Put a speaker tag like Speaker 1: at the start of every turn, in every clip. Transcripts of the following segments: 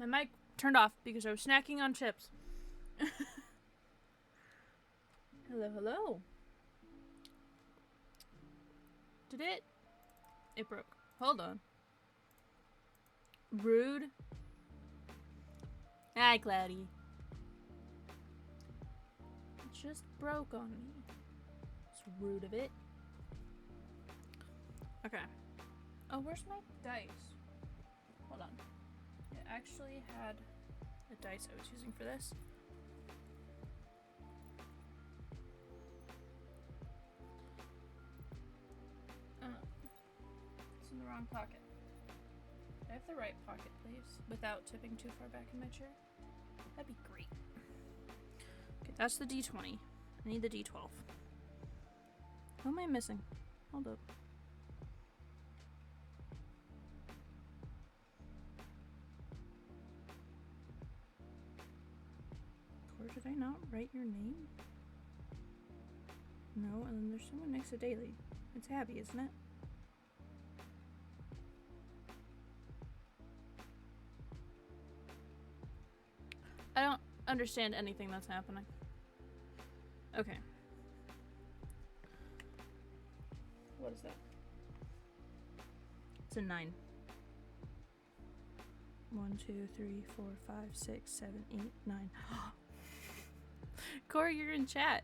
Speaker 1: My mic turned off because I was snacking on chips. Hello, hello. Did it? It broke. Hold on. Rude. Hi, Cloudy. It just broke on me. It's rude of it. Okay. Oh, where's my dice? Hold on. It actually had the dice I was using for this. It's in the wrong pocket. I have the right pocket, please, without tipping too far back in my chair. That'd be great. Okay, that's the D20. I need the D12. Who am I missing? Hold up. Or did I not write your name? No, and then there's someone next to Daily. It's Abby, isn't it? I don't understand anything that's happening. Okay. What is that? It's a 9. 1, 2, 3, 4, 5, 6, 7, 8, 9. Corey, you're in chat.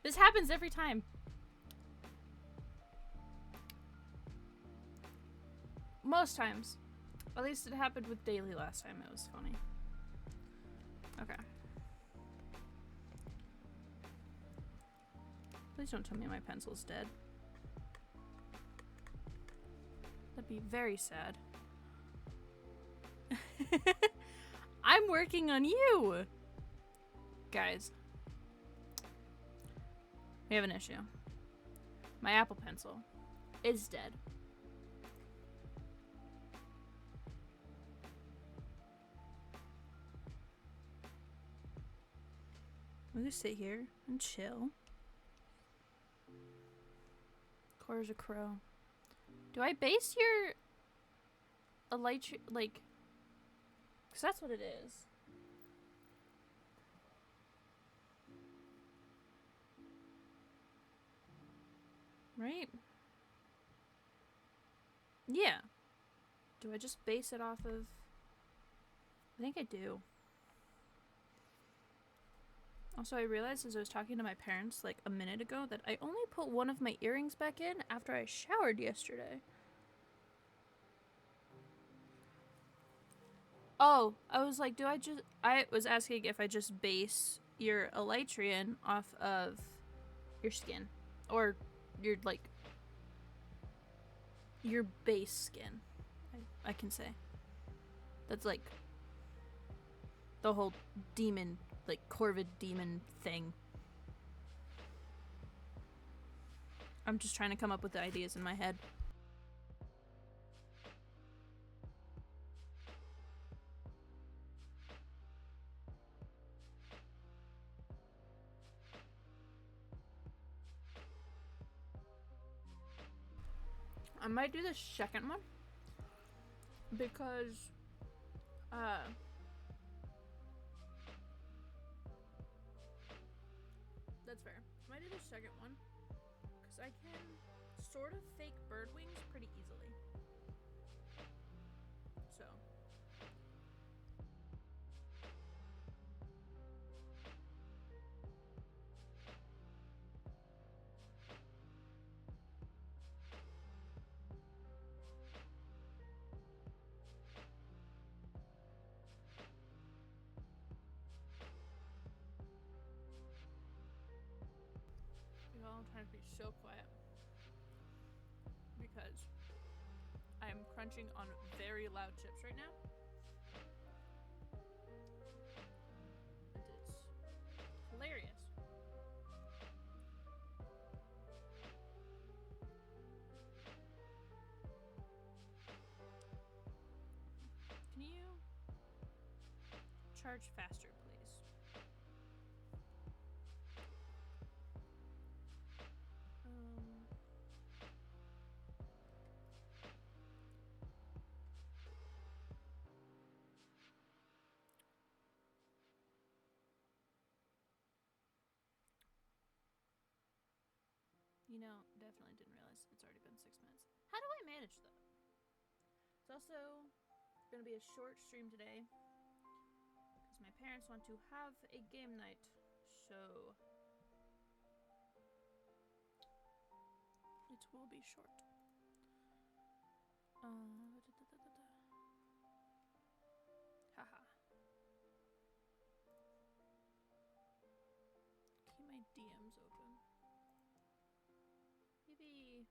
Speaker 1: This happens every time. Most times. At least it happened with Daily last time. It was funny. Okay. Please don't tell me my pencil's dead. That'd be very sad. I'm working on you! Guys. We have an issue. My Apple Pencil is dead. I'm gonna sit here and chill. Core's a crow. Do I base your like, because that's what it is. Right? Yeah. Do I just base it off of... I think I do. Also, I realized as I was talking to my parents like a minute ago that I only put one of my earrings back in after I showered yesterday. Oh, I was like, I was asking if I just base your elytrian off of your skin. Or your, like, your base skin, I can say. That's like the whole demon, like corvid demon thing. I'm just trying to come up with the ideas in my head. I might do the second one because that's fair. I might do the second one because I can sort of fake bird wings pretty easily. So I'm trying to be so quiet because I'm crunching on very loud chips right now. And it's hilarious. Can you charge faster, please? You know, definitely didn't realize it's already been 6 minutes. How do I manage that? It's also gonna be a short stream today because my parents want to have a game night, so it will be short. Haha. Keep my DMs open. Maybe.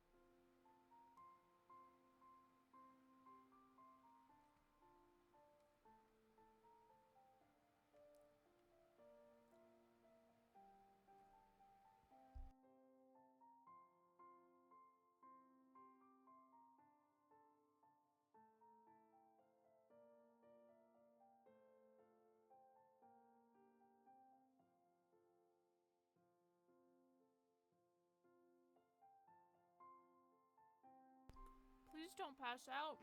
Speaker 1: Please don't pass out.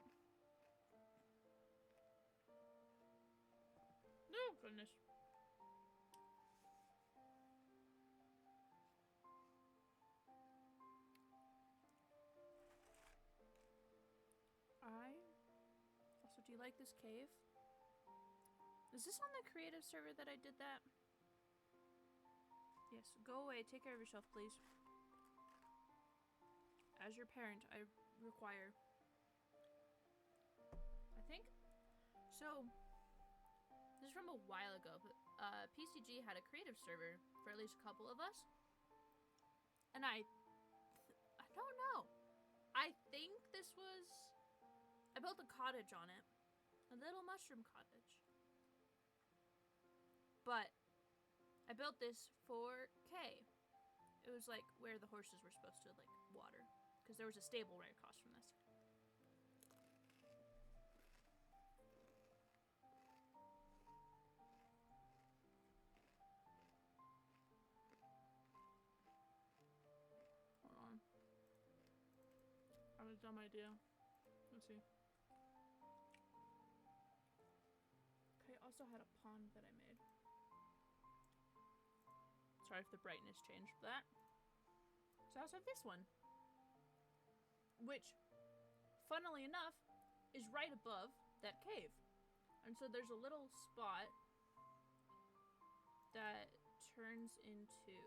Speaker 1: No, goodness. Also, do you like this cave? Is this on the creative server that I did that? Yes, go away. Take care of yourself, please. As your parent, I require. I think. So, this is from a while ago, but PCG had a creative server for at least a couple of us. And I don't know. I think this was... I built a cottage on it. A little mushroom cottage. But I built this for K. It was like where the horses were supposed to like water. Because there was a stable right across from this. Hold on. I have a dumb idea. Let's see. Okay, I also had a pond that I made. Sorry if the brightness changed for that. So I also have this one. Which, funnily enough, is right above that cave. And so there's a little spot that turns into...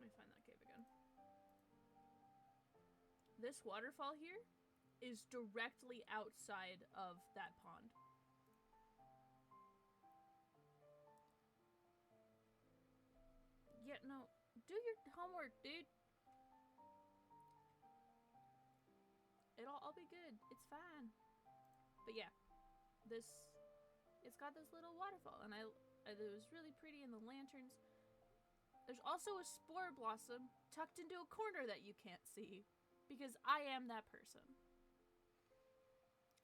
Speaker 1: Let me find that cave again. This waterfall here is directly outside of that pond. Yeah, no. Do your homework, dude. It'll all be good. It's fine. But yeah, it's got this little waterfall, and it was really pretty in the lanterns. There's also a spore blossom tucked into a corner that you can't see, because I am that person.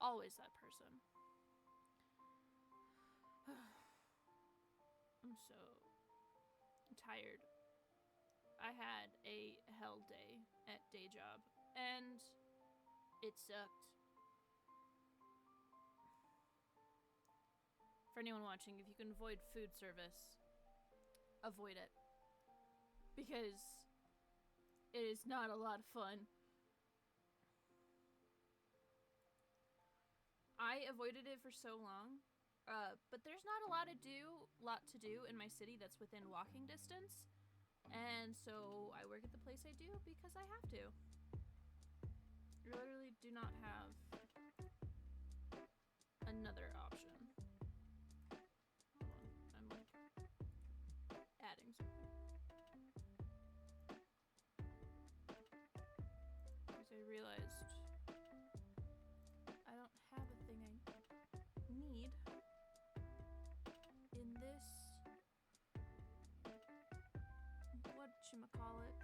Speaker 1: Always that person. I'm so tired. I had a hell day at day job, and it sucked. For anyone watching, if you can avoid food service, avoid it. Because it is not a lot of fun. I avoided it for so long, but there's not a lot to do in my city that's within walking distance. And so I work at the place I do because I have to. I literally do not have another option. Hold on, I'm like adding something. Because I realized I don't have a thing I need in this, whatchamacallit.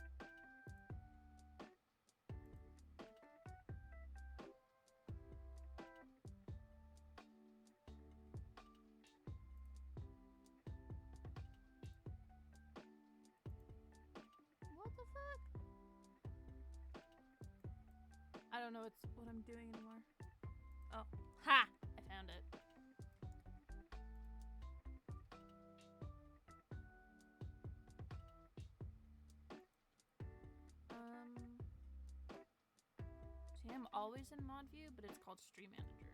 Speaker 1: What the fuck? I don't know what I'm doing anymore. Oh, ha! I found it. am always in mod view, but it's called Stream Manager.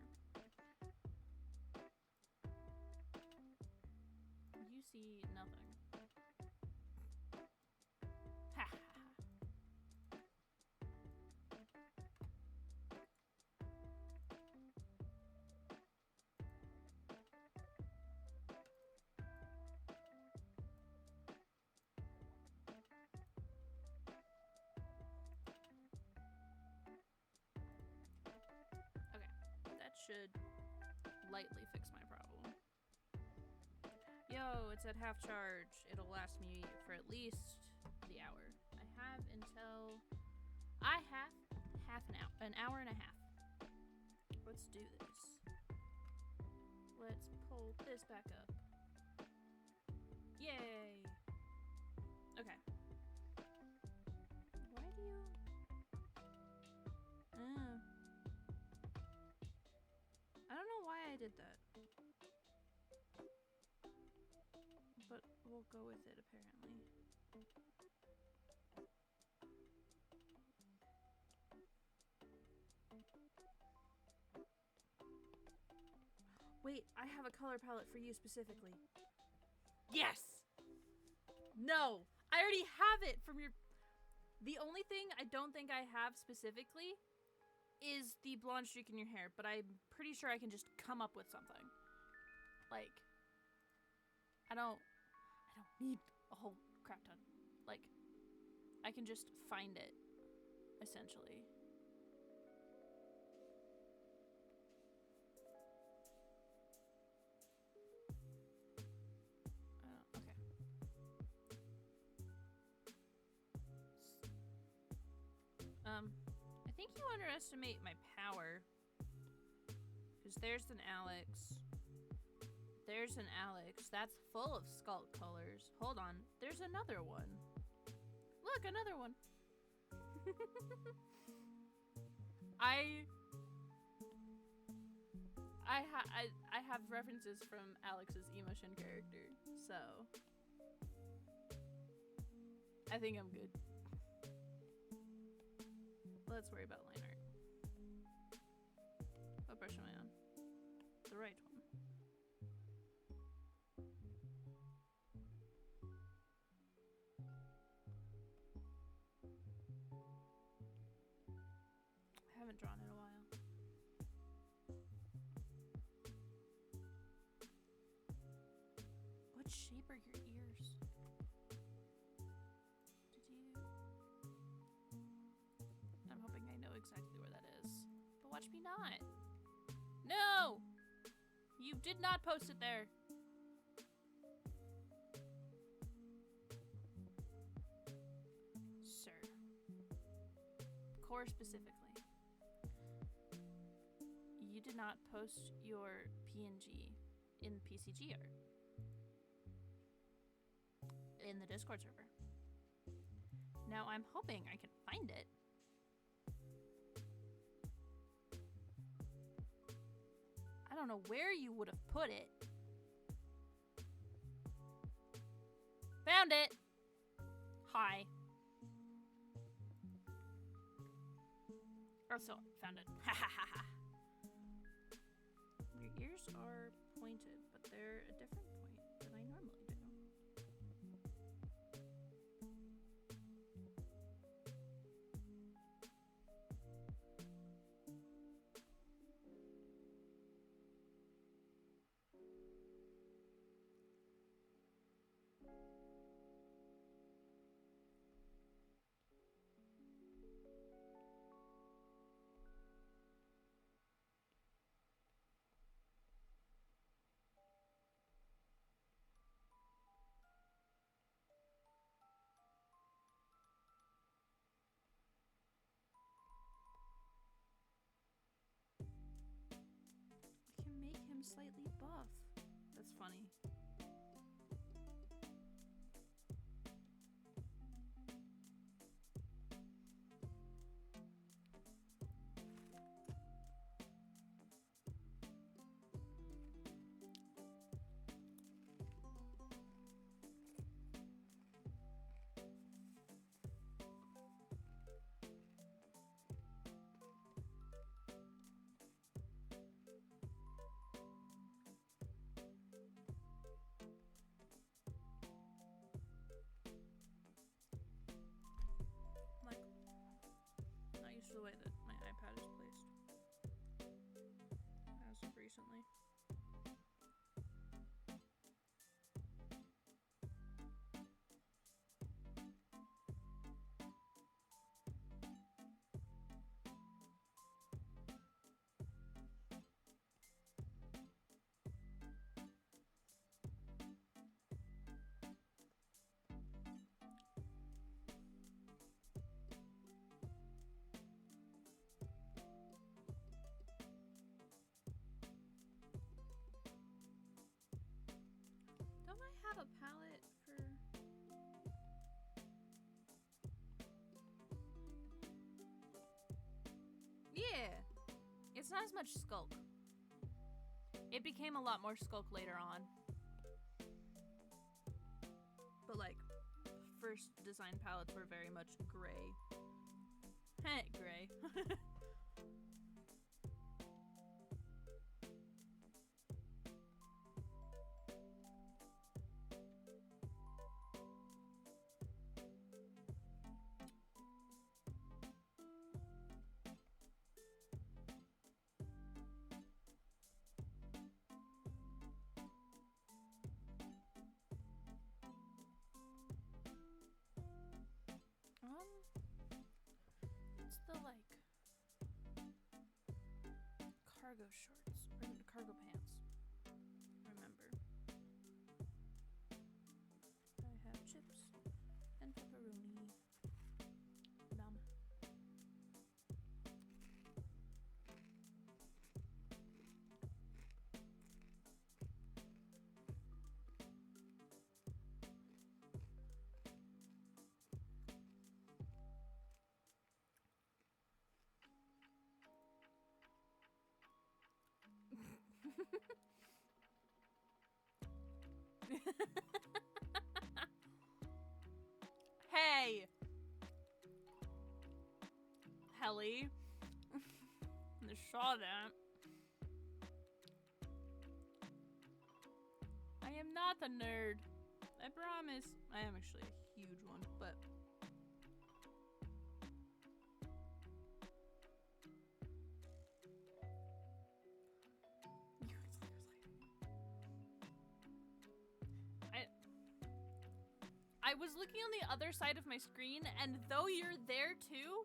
Speaker 1: You see nothing. Ha ha ha. Okay, that should lightly fix my problem. Yo, it's at half charge. It'll last me for at least the hour. I have an hour and a half. Let's do this. Let's pull this back up. Yay! Okay. Why do you... I don't know why I did that. But we'll go with it, apparently. Wait, I have a color palette for you specifically. Yes! No! I already have it from your... The only thing I don't think I have specifically is the blonde streak in your hair, but I'm pretty sure I can just come up with something. Like, I don't need a whole crap ton. Like, I can just find it, essentially. Okay. I think you underestimate my power. Because there's an Alex. There's an Alex. That's full of skull colors. Hold on. There's another one. Look, another one. I have references from Alex's emotion character, so I think I'm good. Let's worry about line art. What brush am I on? The right one. I haven't drawn in a while. What shape are your ears? Did you... I'm hoping I know exactly where that is. But watch me not. No! You did not post it there. Sir. Core specifically. You did not post your PNG in PCG art. In the Discord server. Now I'm hoping I can find it. I don't know where you would have put it. Found it! Hi. Oh, so found it. Ha ha ha ha. Your ears are pointed, but they're a different point than I normally do. I can make him slightly buff. That's funny. not as much Skulk. It became a lot more Skulk later on. But like, first design palettes were very much gray. Heh, gray. It's the like cargo shorts or cargo pants. Remember, I have chips and pepperoni. Nom. Hey! Helly. I saw that. I am not a nerd. I promise. I am actually a huge one, but... I was looking on the other side of my screen, and though you're there too,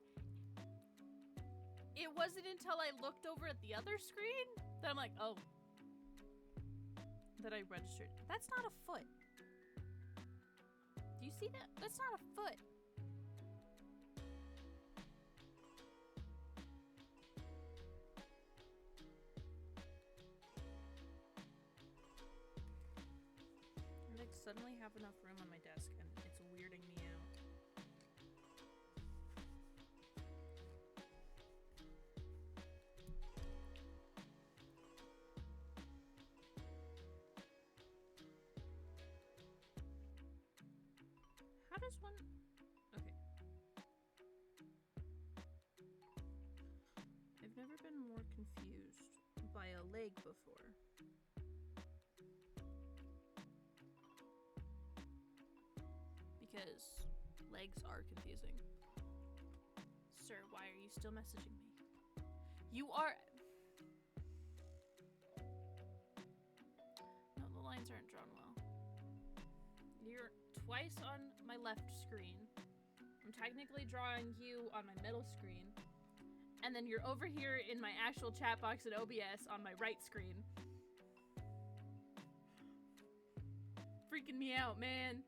Speaker 1: it wasn't until I looked over at the other screen that I'm like, oh, that I registered. That's not a foot. Do you see that? That's not a foot. I like suddenly have enough room on my desk and it's weirding me out. How does one... Okay. I've never been more confused by a leg before. Because legs are confusing. Sir, why are you still messaging me? You are... No, the lines aren't drawn well. You're twice on my left screen. I'm technically drawing you on my middle screen. And then you're over here in my actual chat box at OBS on my right screen. Freaking me out, man.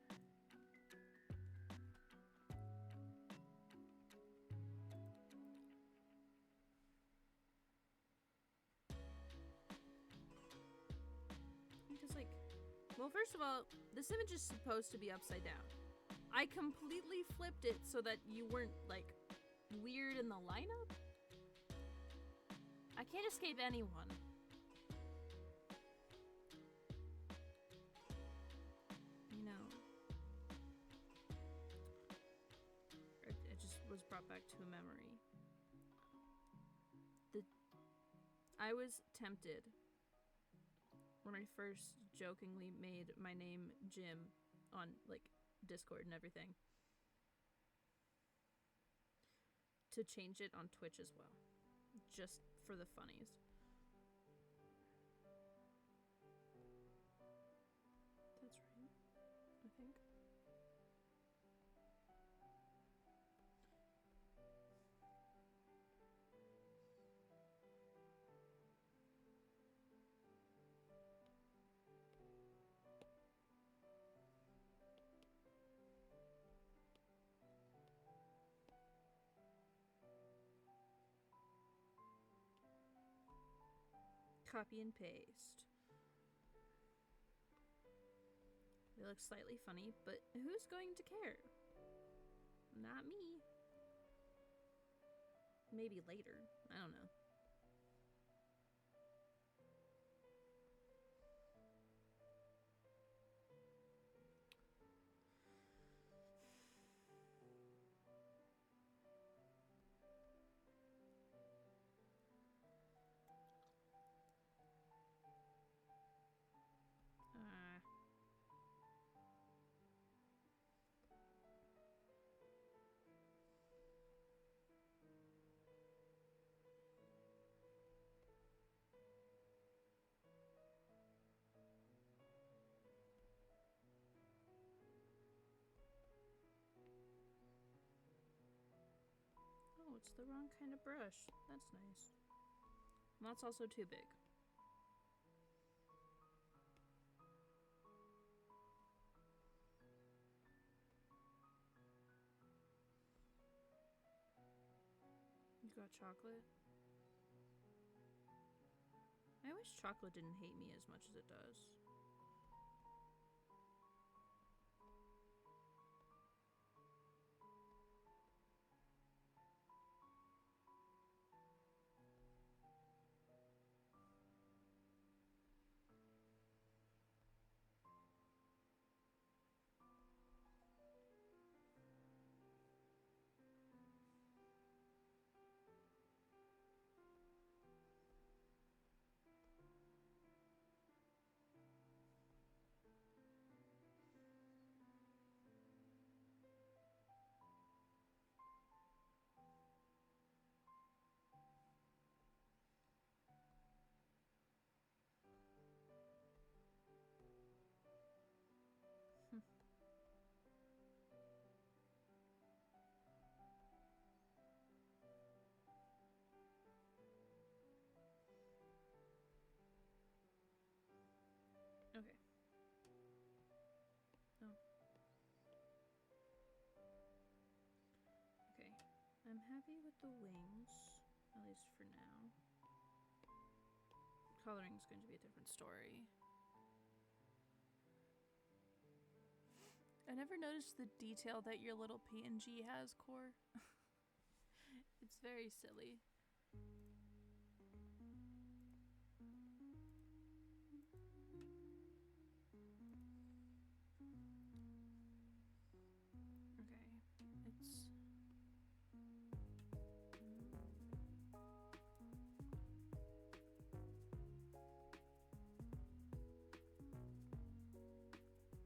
Speaker 1: Because, like, well, first of all, this image is supposed to be upside down. I completely flipped it so that you weren't, like, weird in the lineup. I can't escape anyone. You know. It just was brought back to a memory. I was tempted when I first jokingly made my name Jim on, like, Discord and everything, to change it on Twitch as well, just for the funnies. That's right, I think. Copy and paste. They look slightly funny, but who's going to care? Not me. Maybe later. I don't know. It's the wrong kind of brush. That's nice. And that's also too big. You got chocolate? I wish chocolate didn't hate me as much as it does. Okay. Oh. Okay. I'm happy with the wings, at least for now. Coloring's going to be a different story. I never noticed the detail that your little PNG has, Core. It's very silly. Okay, it's...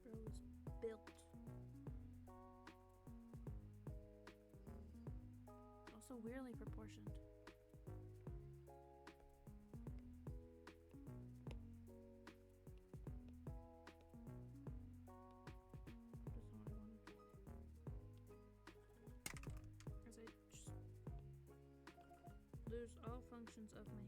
Speaker 1: Bro's built. Also weirdly proportioned. As I just lose all functions of my hand.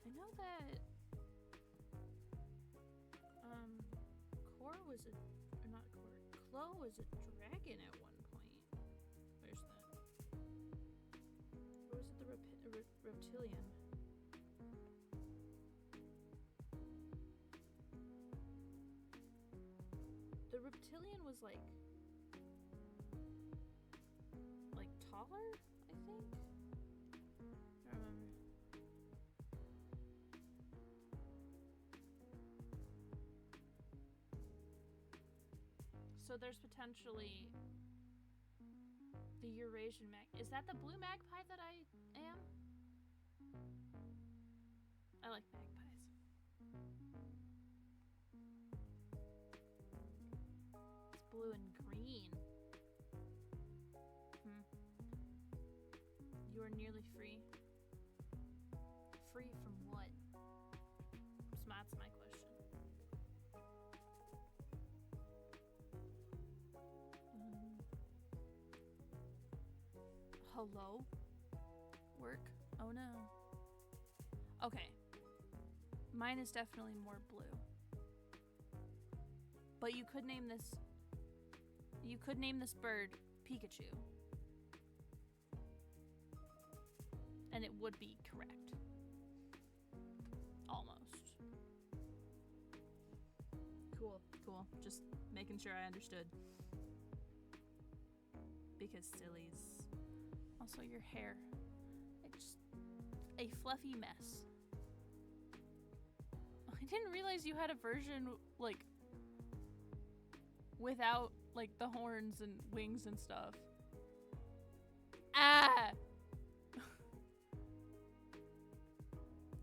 Speaker 1: I know that Core was a, or not Core, Chloe was a dragon at one point. Where's that? Or was it the reptilian? The reptilian was like taller, I think? I don't remember. So there's potentially the Eurasian is that the blue magpie that I am? I like magpies. It's blue and green. You are nearly free. Free from what? That's my question. Hello? Work? Oh no. Okay. Mine is definitely more blue. But you could name this... You could name this bird Pikachu. And it would be correct. Almost. Cool, cool. Just making sure I understood. Because sillies. Also your hair. It's just a fluffy mess. I didn't realize you had a version, like, without, like, the horns and wings and stuff. Ah!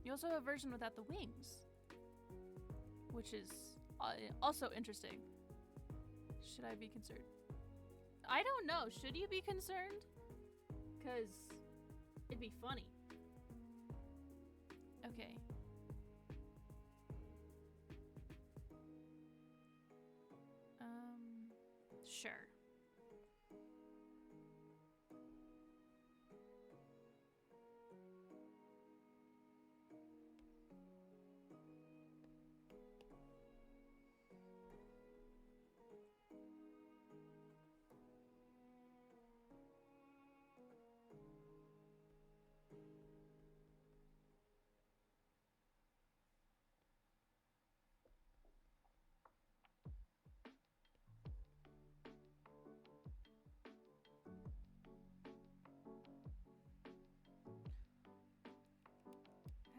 Speaker 1: You also have a version without the wings, which is also interesting. Should I be concerned? I don't know. Should you be concerned? Because it'd be funny. Okay. Sure.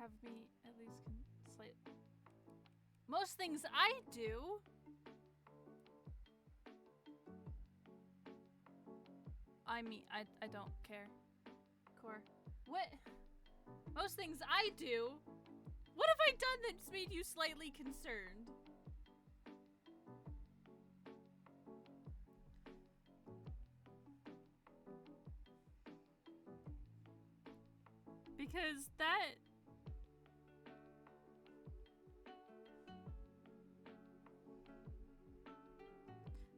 Speaker 1: Have me at least slight. Most things I do. I mean, I don't care. Core. What? Most things I do? What have I done that's made you slightly concerned? Because that...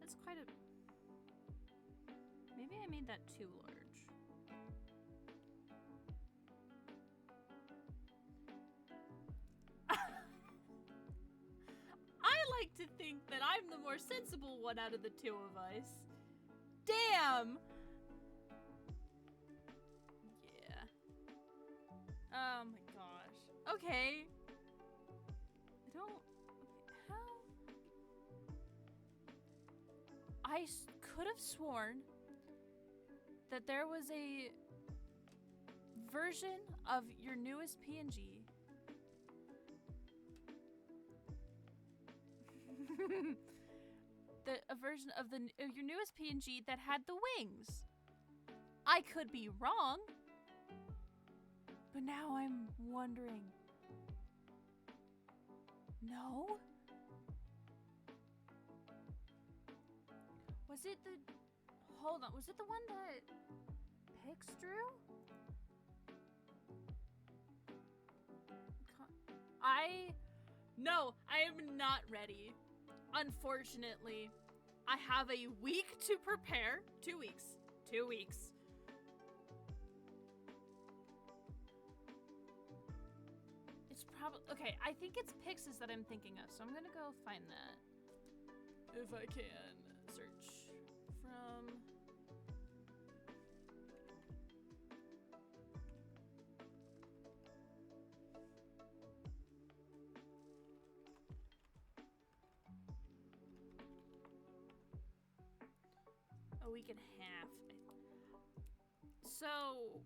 Speaker 1: That's quite a... Maybe I made that too large. I like to think that I'm the more sensible one out of the two of us. Damn! Yeah. Oh my gosh. Okay. I don't... Okay, how... I could have sworn that there was a version of your newest PNG a version of your newest PNG that had the wings. I could be wrong, but now I'm wondering. No? Was it the... Hold on, was it the one that Pix drew? No, I am not ready. Unfortunately, I have a week to prepare. 2 weeks. 2 weeks. It's probably... Okay, I think it's Pix's that I'm thinking of, so I'm gonna go find that. If I can. Search from... A week and a half. So,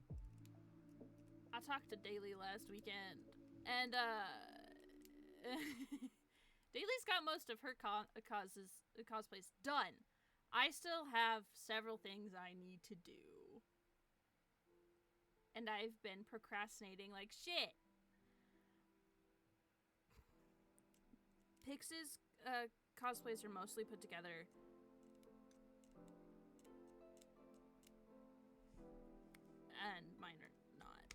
Speaker 1: I talked to Daily last weekend, and Daly's got most of her cosplays done. I still have several things I need to do, and I've been procrastinating like shit. Pix's cosplays are mostly put together. And mine are not.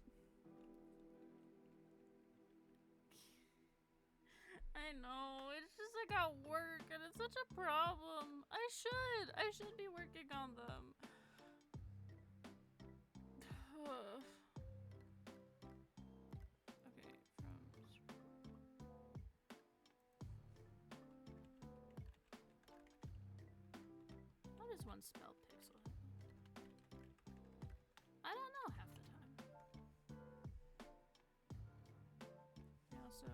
Speaker 1: I know, it's just I got work and it's such a problem. I should be working on them. Okay, how does one spell pixel? I don't know half the time. Also...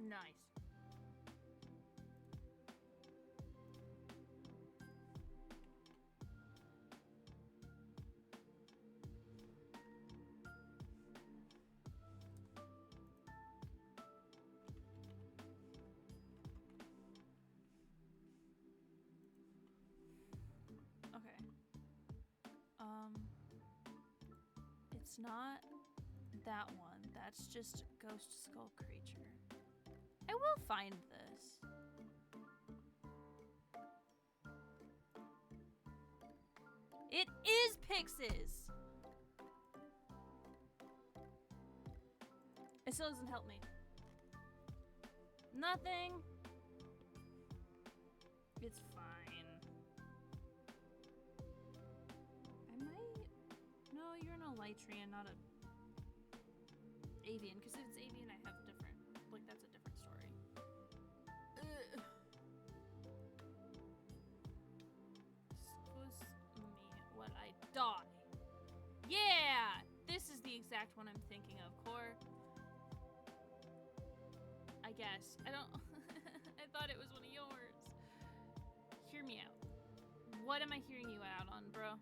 Speaker 1: Nice. Okay. It's not that one. That's just a ghost skull creature. I will find this. It is Pix's! It still doesn't help me. Nothing. It's fine. I might... No, you're an Elytrian, not a... Avian, because if it's Avian, I have different... Like, that's a different story. Ugh. Excuse me when I die. Yeah! This is the exact one I'm thinking of, Core. I guess. I don't... I thought it was one of yours. Hear me out. What am I hearing you out on, bro?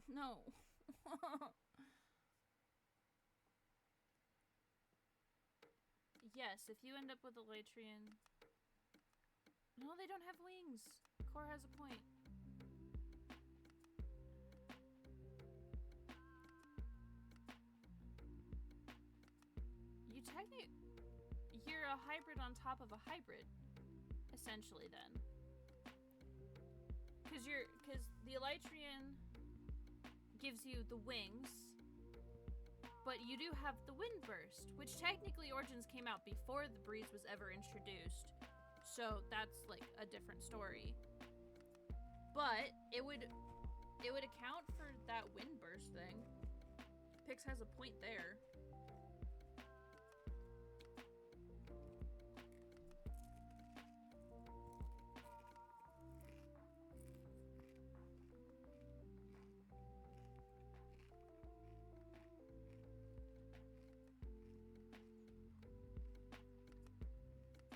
Speaker 1: No. Yes, if you end up with a Elytrian... No, they don't have wings. Core has a point. You technically... You're a hybrid on top of a hybrid. Essentially, then. Because the Elytrian gives you the wings, but you do have the wind burst, which technically Origins came out before the breeze was ever introduced. So that's like a different story. But it would account for that wind burst thing. Pix has a point there.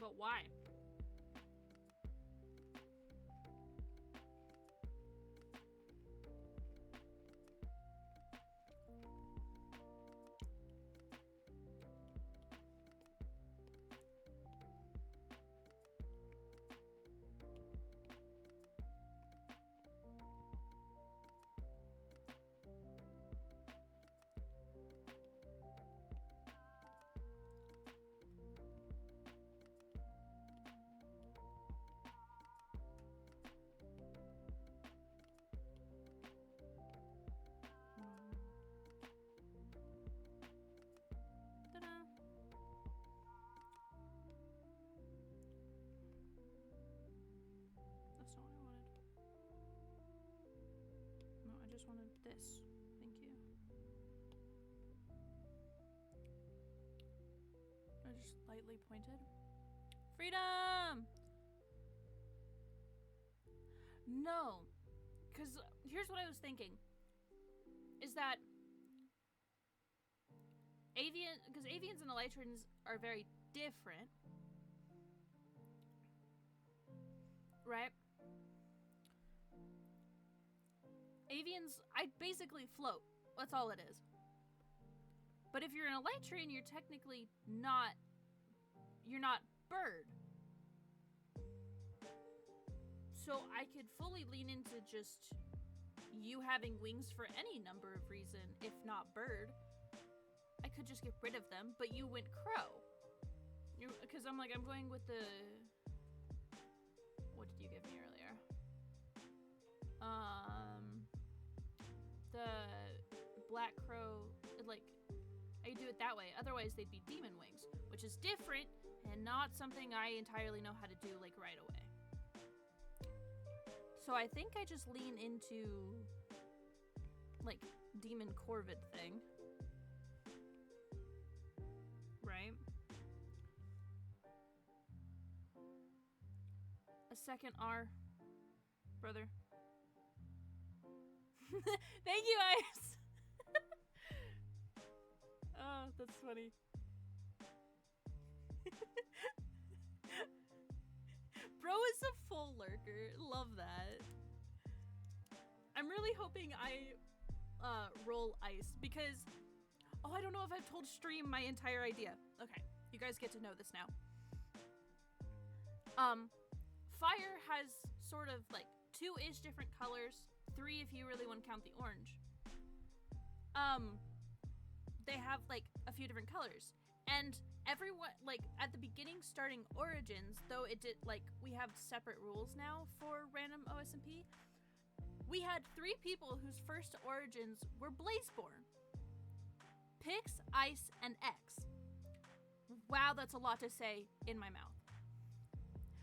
Speaker 1: But why? That's not what I wanted. No, I just wanted this. Thank you. I just lightly pointed. Freedom! No. Because here's what I was thinking. Is that because avians and elytrians are very different. Right? Avians, I basically float. That's all it is. But if you're an elytrian, you're technically not... You're not bird. So I could fully lean into just you having wings for any number of reasons, if not bird. I could just get rid of them, but you went crow. Because I'm like, I'm going with the... What did you give me earlier? The black crow, like, I do it that way. Otherwise, they'd be demon wings, which is different and not something I entirely know how to do, like, right away. So I think I just lean into, like, demon corvid thing. Right? A second R, brother. Thank you, Ice. Oh, that's funny. Bro is a full lurker. Love that. I'm really hoping I roll Ice because Oh, I don't know if I've told stream my entire idea. Okay, you guys get to know this now. Fire has sort of like 2-ish different colors, 3 if you really want to count the orange. They have like a few different colors, and everyone, like at the beginning starting Origins, though it did like we have separate rules now for random OSMP. We had 3 people whose first Origins were Blazeborn. Pix, Ice, and X. Wow, that's a lot to say in my mouth.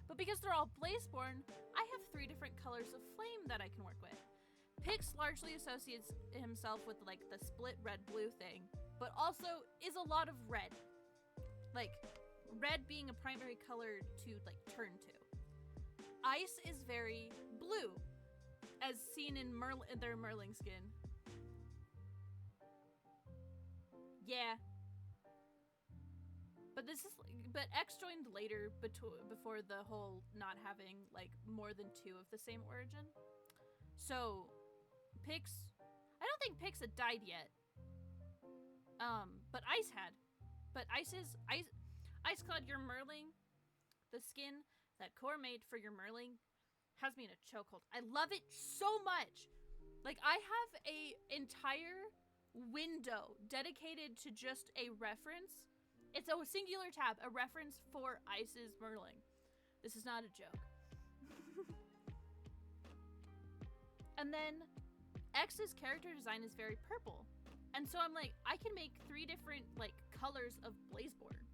Speaker 1: But because they're all Blazeborn, I have 3 different colors of flame that I can work with. Pix largely associates himself with like the split red-blue thing, but also is a lot of red. Like, red being a primary color to like turn to. Ice is very blue, as seen in their Merling skin. Yeah. But X joined later before the whole not having like more than 2 of the same origin. So Pix, I don't think Pix had died yet. But Ice had. But Ice Cloud, your Merling, the skin that Core made for your Merling has me in a chokehold. I love it so much. Like, I have a entire window dedicated to just a reference. It's a singular tab, a reference for Ice's Merling. This is not a joke. And then X's character design is very purple. And so I'm like, I can make 3 different like colors of Blazeborn.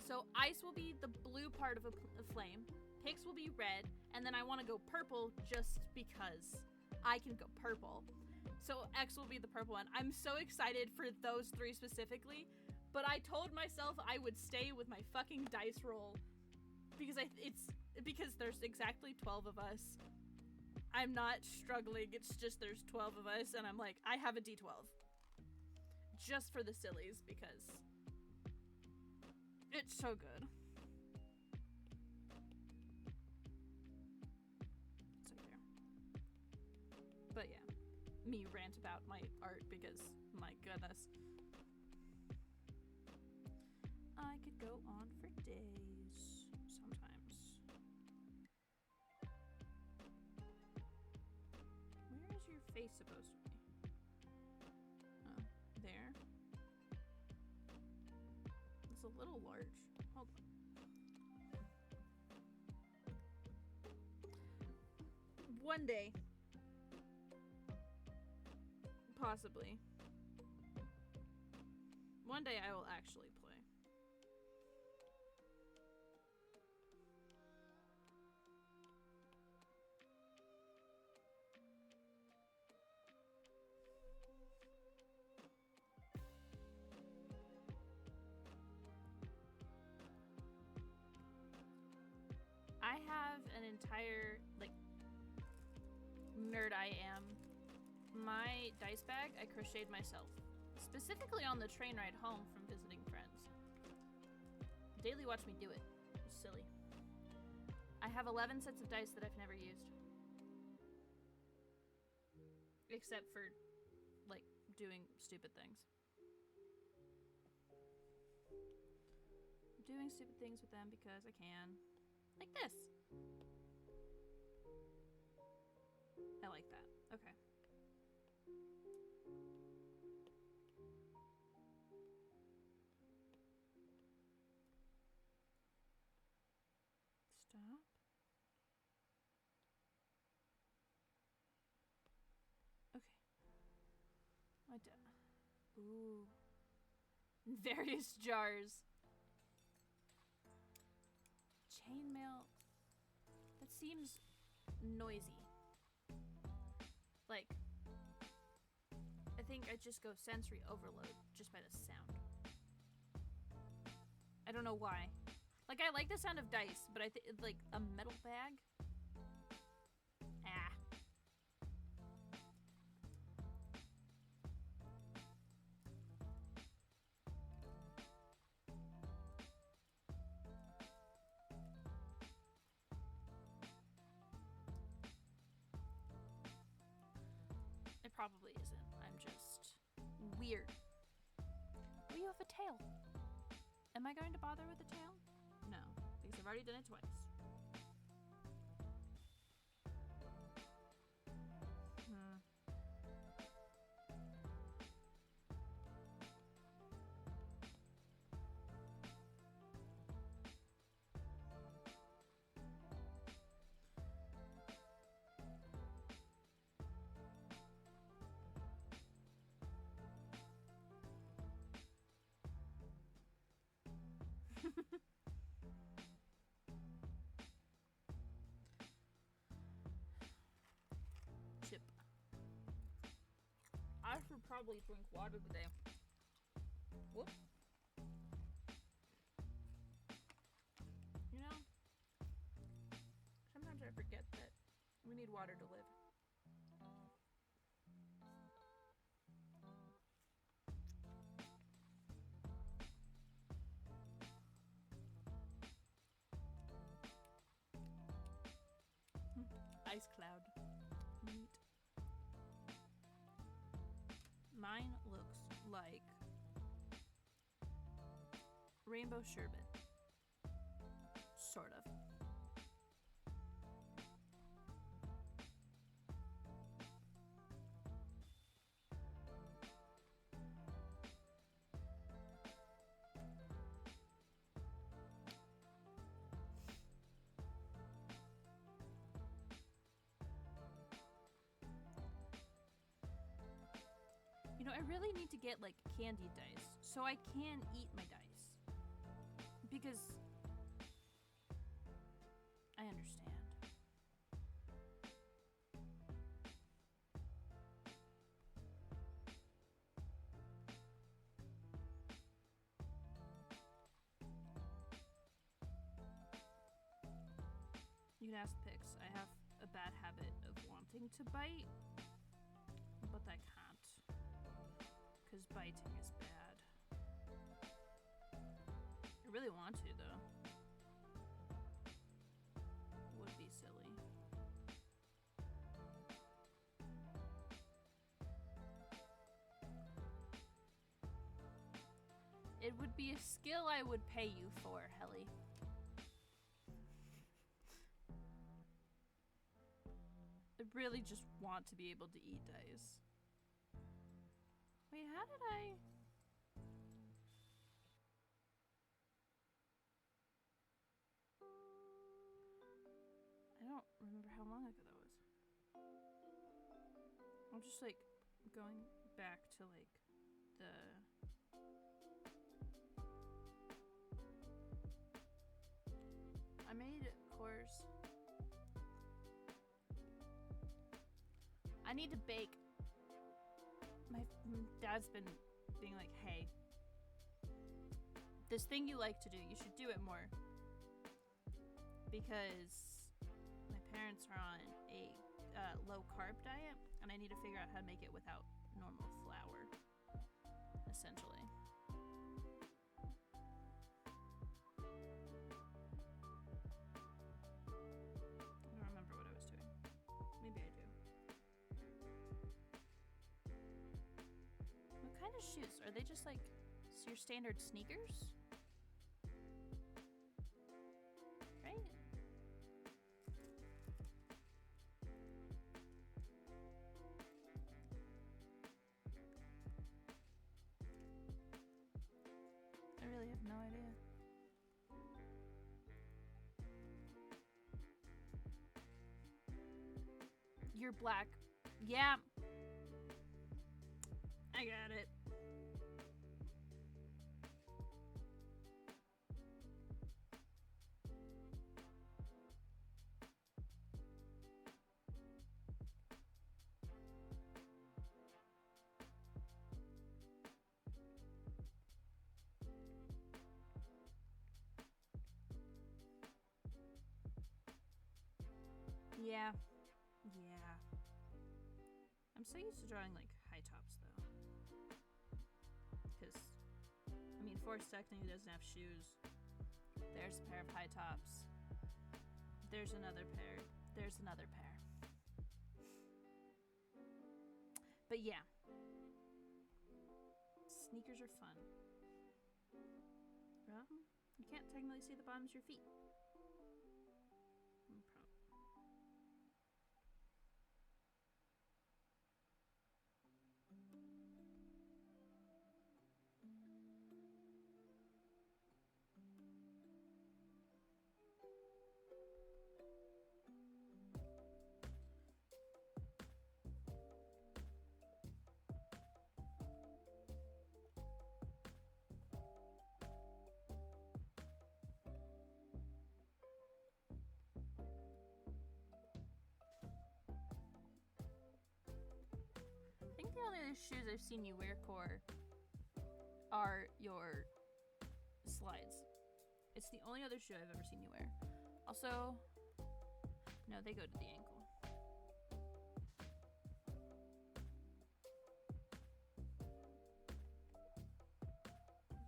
Speaker 1: So Ice will be the blue part of a flame, Pix will be red, and then I want to go purple just because I can go purple. So X will be the purple one. I'm so excited for those 3 specifically, but I told myself I would stay with my fucking dice roll because there's exactly 12 of us. I'm not struggling, it's just there's 12 of us, and I'm like, I have a D12. Just for the sillies, because it's so good. It's right there. But yeah, me rant about my art because, my goodness. I could go on for days, sometimes. Where is your face supposed to be? Oh, there. It's a little large. Hold on. One day. Possibly. One day I will actually play. I have an entire, like, nerd I am. My dice bag I crocheted myself, specifically on the train ride home from visiting friends. Daily watched me do it. It was silly. I have 11 sets of dice that I've never used. Except for, like, doing stupid things. Doing stupid things with them because I can. Like this. I like that. Okay. Stop. Okay. I did. Ooh. Various jars. Chainmail. That seems noisy. Like, I think I just go sensory overload just by the sound. I don't know why. Like, I like the sound of dice, but I think, like, a metal bag? Ah. It probably isn't. I'm just weird. Oh, you have a tail. Am I going to bother with the tail? No, because I've already done it twice. Chip. I should probably drink water today. Whoop. You know, sometimes I forget that we need water to live. Ice cloud. Neat. Mine looks like rainbow sherbet. Sort of. You know, I really need to get like candy dice so I can eat my dice. Because I understand. You can ask Pix. I have a bad habit of wanting to bite, but I can't. Because biting is bad. I really want to, though. Would be silly. It would be a skill I would pay you for, Helly. I really just want to be able to eat dice. Wait, how did I... I don't remember how long ago that was. I'm just like going back to like the... I made course. I need to bake. My dad's been being like, hey, this thing you like to do, you should do it more. Because my parents are on a low carb diet, and I need to figure out how to make it without normal flour, essentially. I don't remember what I was doing. Maybe I do. What kind of shoes? Are they just like your standard sneakers? Right? I really have no idea. You're black. Yeah. I got it. Yeah. Yeah. I'm so used to drawing like high tops though. Because, I mean, Forrest technically doesn't have shoes. There's a pair of high tops. There's another pair. There's another pair. But yeah. Sneakers are fun. Well, you can't technically see the bottoms of your feet. I think the only other shoes I've seen you wear, Core, are your slides. It's the only other shoe I've ever seen you wear. Also, no, they go to the ankle.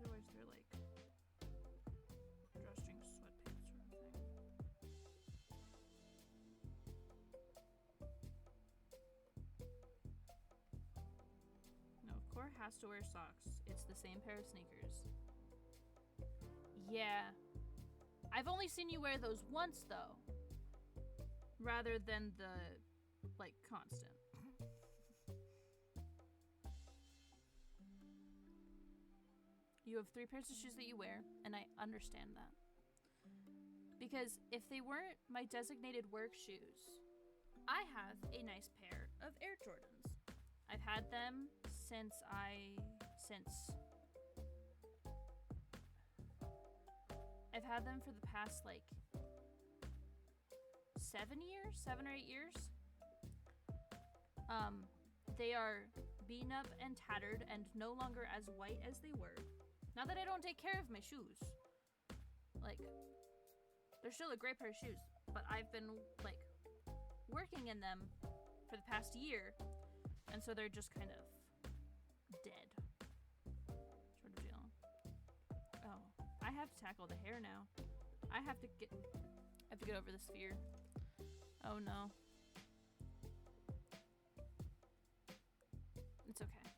Speaker 1: Otherwise, they're like drawstring sweatpants sort of thing. No, Core has to wear socks. It's the same pair of sneakers. Yeah. I've only seen you wear those once, though. Rather than the, like, constant. You have 3 pairs of shoes that you wear, and I understand that. Because if they weren't my designated work shoes, I have a nice pair of Air Jordans. I've had them since I've had them for the past, like, 7 or 8 years. They are beaten up and tattered and no longer as white as they were. Not that I don't take care of my shoes. Like, they're still a great pair of shoes, but I've been, like, working in them for the past year, and so they're just kind of dead. Sort of deal. Oh, I have to tackle the hair now. I have to get over this fear. Oh no. It's okay.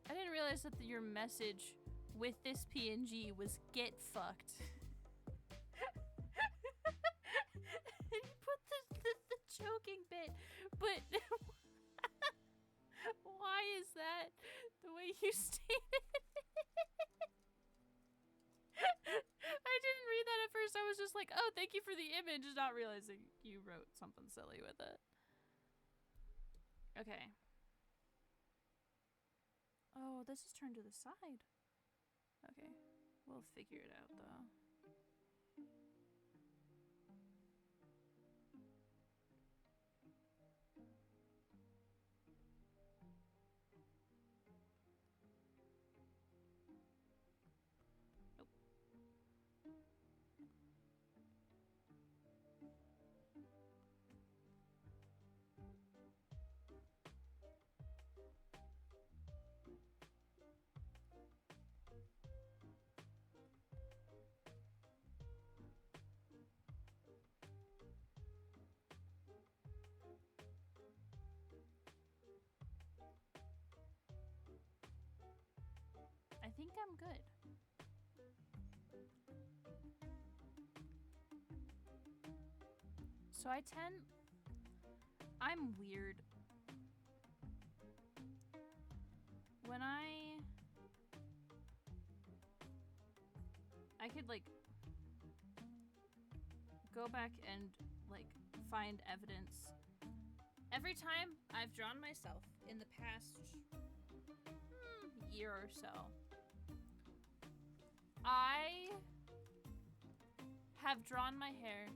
Speaker 1: I didn't realize that your message with this PNG was "get fucked." And you put the choking bit, but why is that the way you stated it? I didn't read that at first. I was just like, oh, thank you for the image, not realizing you wrote something silly with it. Okay. Oh, this is turned to the side. Okay. We'll figure it out, though. I think I'm good. So I'm weird. When I could, like, go back and, like, find evidence. Every time I've drawn myself in the past year or so, I have drawn my hair.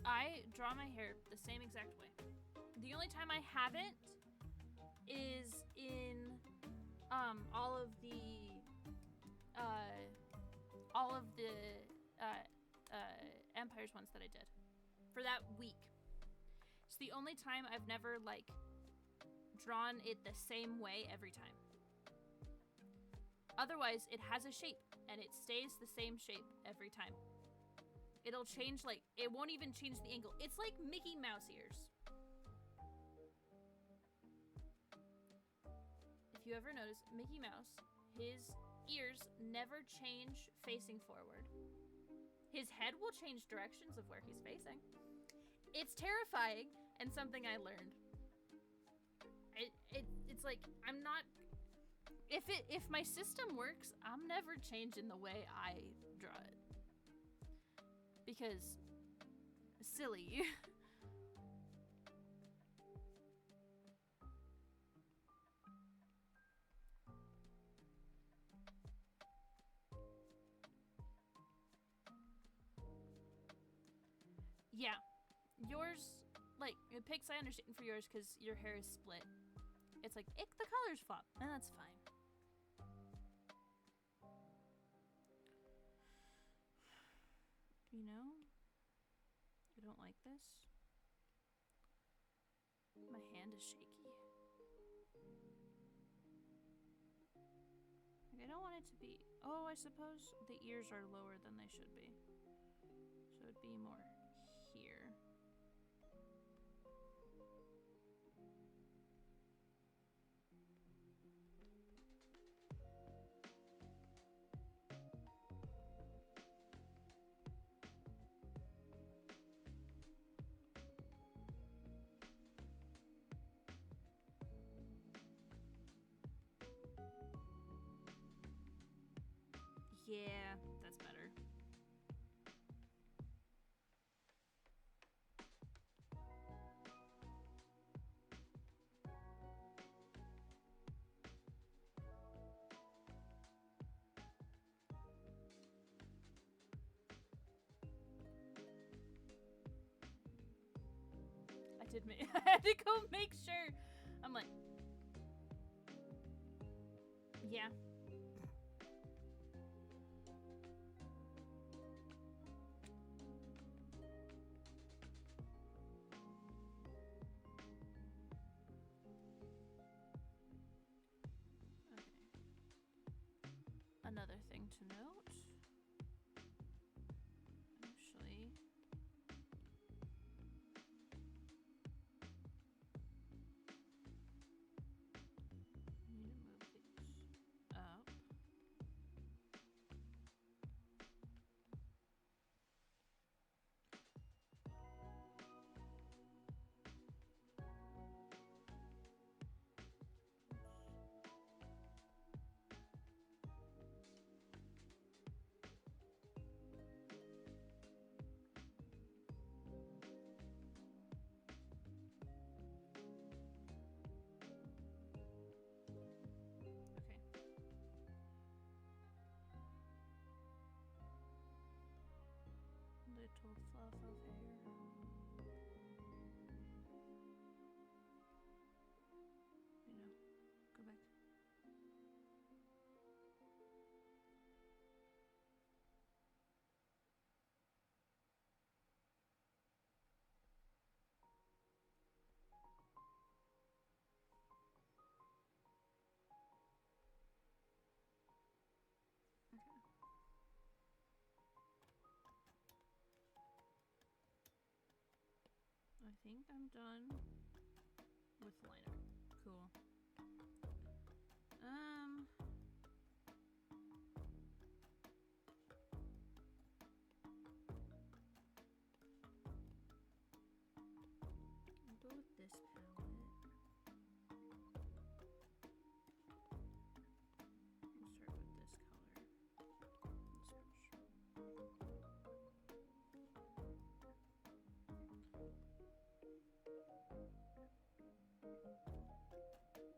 Speaker 1: I draw my hair the same exact way. The only time I haven't is in all of the Empire's ones that I did for that week. It's the only time I've never, like, drawn it the same way every time. Otherwise, it has a shape, and it stays the same shape every time. It'll change, like, it won't even change the angle. It's like Mickey Mouse ears. If you ever notice, Mickey Mouse, his ears never change facing forward. His head will change directions of where he's facing. It's terrifying and something I learned. It's like, I'm not... If my system works, I'm never changing the way I draw it. Because... silly. Yeah. Yours, like, Pix, I understand for yours because your hair is split. It's like, the colors flop, and that's fine. You know? You don't like this? My hand is shaky. Like, I don't want it to be... Oh, I suppose the ears are lower than they should be. So it'd be more here. Yeah, that's better. I had to go make sure. I'm like, yeah. Okay. Another thing to note. Actually. Up. Okay. Little fluff of hair. You know, go back. Okay. I think I'm done with liner. Cool. I'll go with this palette. I'll start with this color. This brush.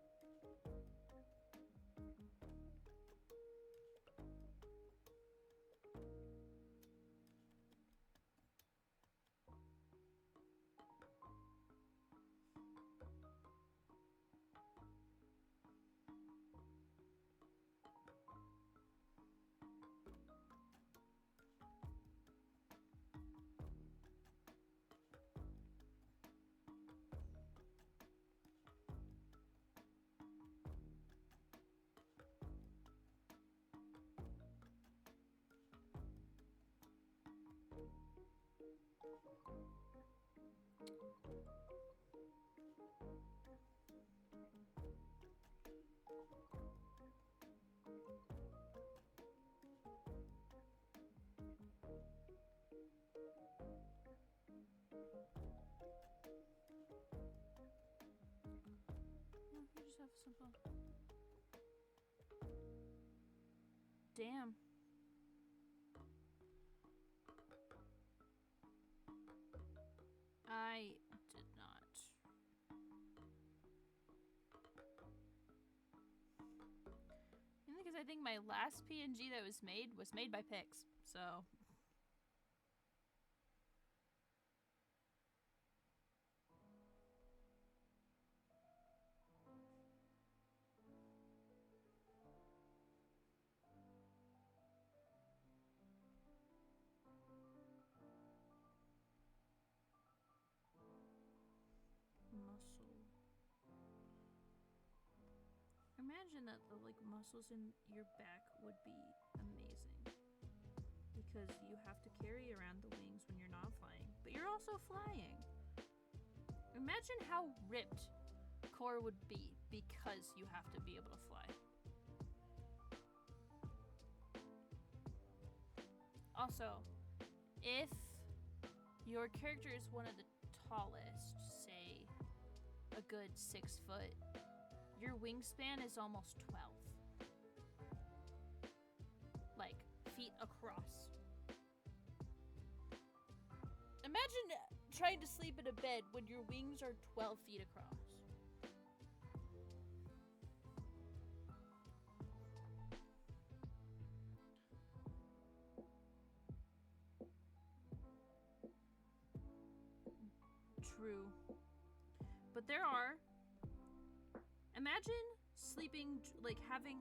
Speaker 1: Damn. I did not. Because I think my last PNG that was made by Pix, so. Muscle. Imagine that the muscles in your back would be amazing. Because you have to carry around the wings when you're not flying. But you're also flying. Imagine how ripped core would be because you have to be able to fly. Also, if your character is one of the tallest, say a good 6 foot, your wingspan is almost 12. Like, feet across. Imagine trying to sleep in a bed when your wings are 12 feet across. True. But there are... Imagine sleeping, having...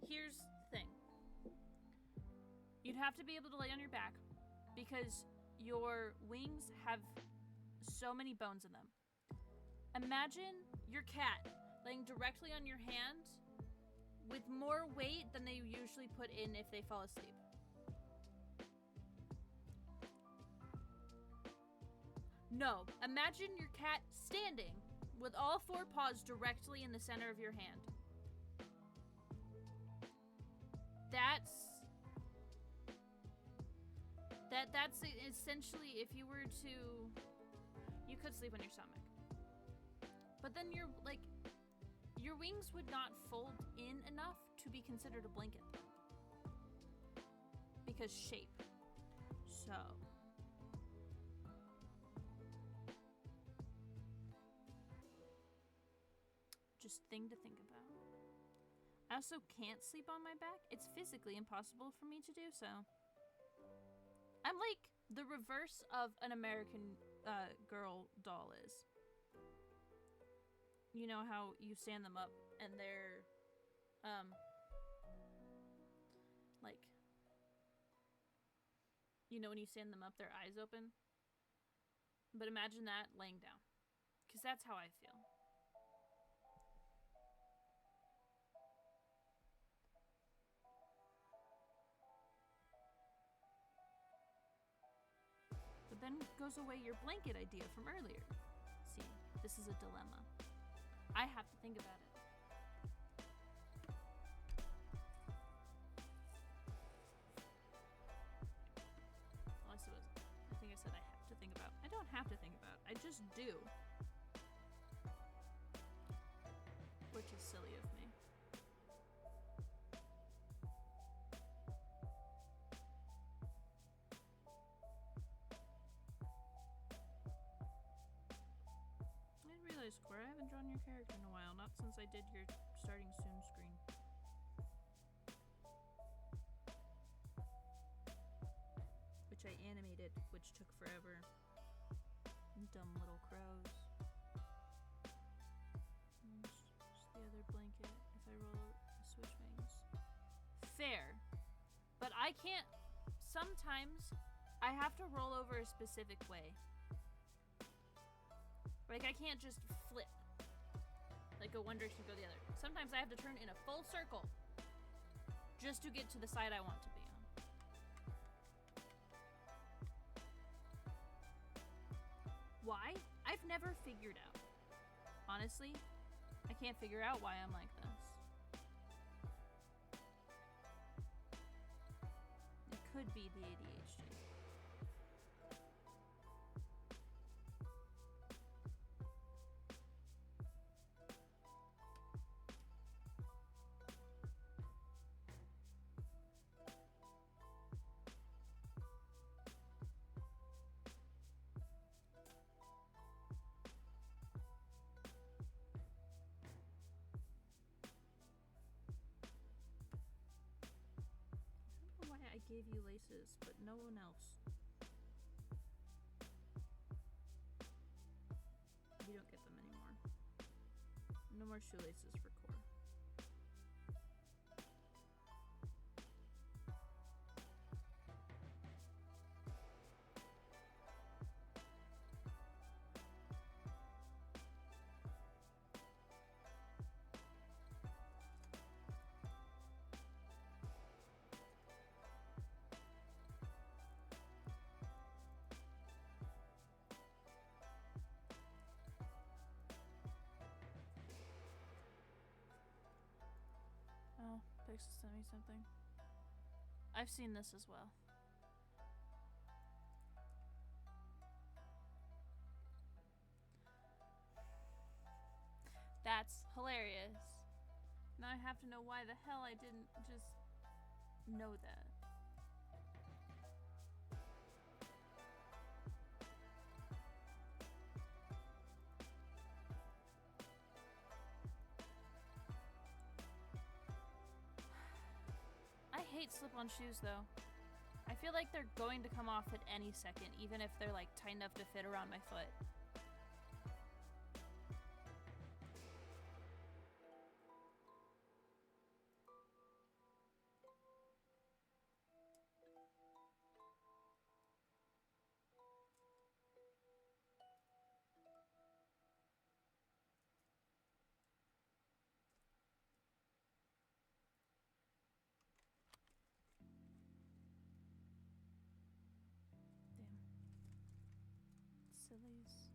Speaker 1: Here's the thing. You'd have to be able to lay on your back because your wings have so many bones in them. Imagine your cat laying directly on your hand with more weight than they usually put in if they fall asleep. No, imagine your cat standing with all 4 paws directly in the center of your hand. That's essentially, if you were to, you could sleep on your stomach. But then your wings would not fold in enough to be considered a blanket. Because shape. So. Just thing to think about. I also can't sleep on my back. It's physically impossible for me to do so. I'm like the reverse of an American Girl doll is. You know how you stand them up and they're you know when you stand them up, their eyes open? But imagine that laying down. Because that's how I feel. But then goes away your blanket idea from earlier. See, this is a dilemma. I have to think about it. Well, I suppose. I think I said I have to think about. I don't have to think about. I just do. Which is silly of me. Square, I haven't drawn your character in a while, not since I did your starting soon screen. Which I animated, which took forever. Dumb little crows. And just the other blanket if I roll the switch wings. Fair. But I can't, sometimes I have to roll over a specific way. Like, I can't just flip. Like, go one direction, go the other. Sometimes I have to turn in a full circle just to get to the side I want to be on. Why? I've never figured out. Honestly, I can't figure out why I'm like this. It could be the ADHD. gave you laces, but no one else. You don't get them anymore. No more shoelaces for Core. Oh, Pixel sent me something. I've seen this as well. That's hilarious. Now I have to know why the hell I didn't just know that. I hate slip-on shoes though. I feel like they're going to come off at any second, even if they're like tight enough to fit around my foot. Sillies.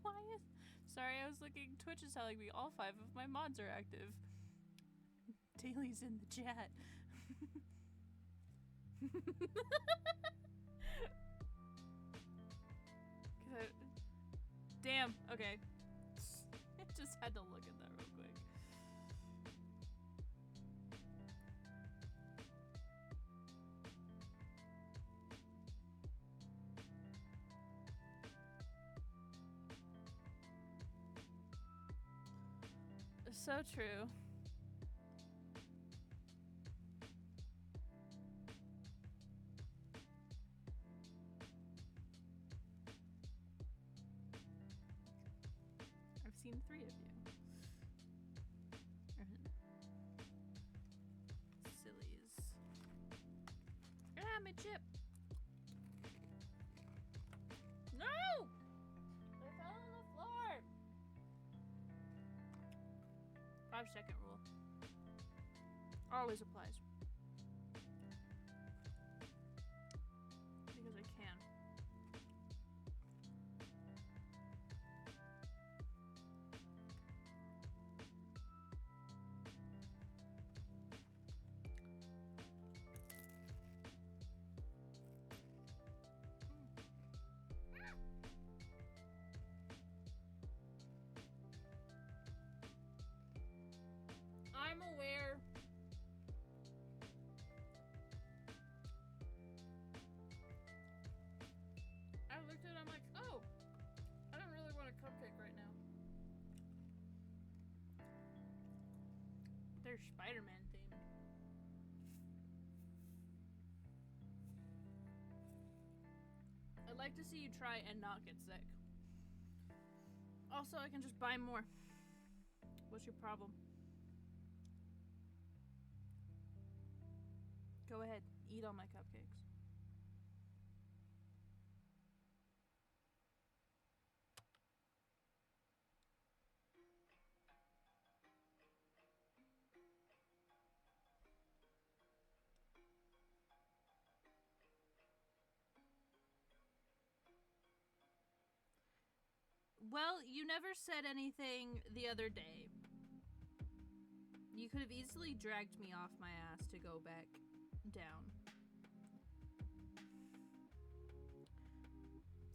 Speaker 1: Why is... Sorry, I was looking. Twitch is telling me all 5 of my mods are active. Daly's in the chat. Damn, okay. I just had to look at that real quick. So true. I've seen 3 of you. Sillies. Ah, my chip. No! They fell on the floor. 5-second rule. Always applies. Because I can. I'm aware. I looked at it, I'm like, oh, I don't really want a cupcake right now. They're Spider-Man themed. I'd like to see you try and not get sick. Also, I can just buy more. What's your problem? Go ahead, eat all my cupcakes. Well, you never said anything the other day. You could have easily dragged me off my ass to go back down.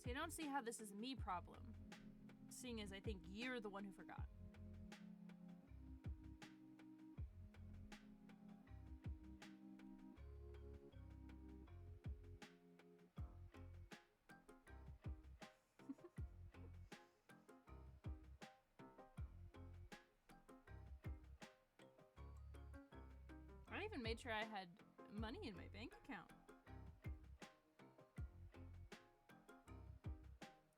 Speaker 1: See, I don't see how this is a me problem, seeing as I think you're the one who forgot. even made sure I had money in my bank account.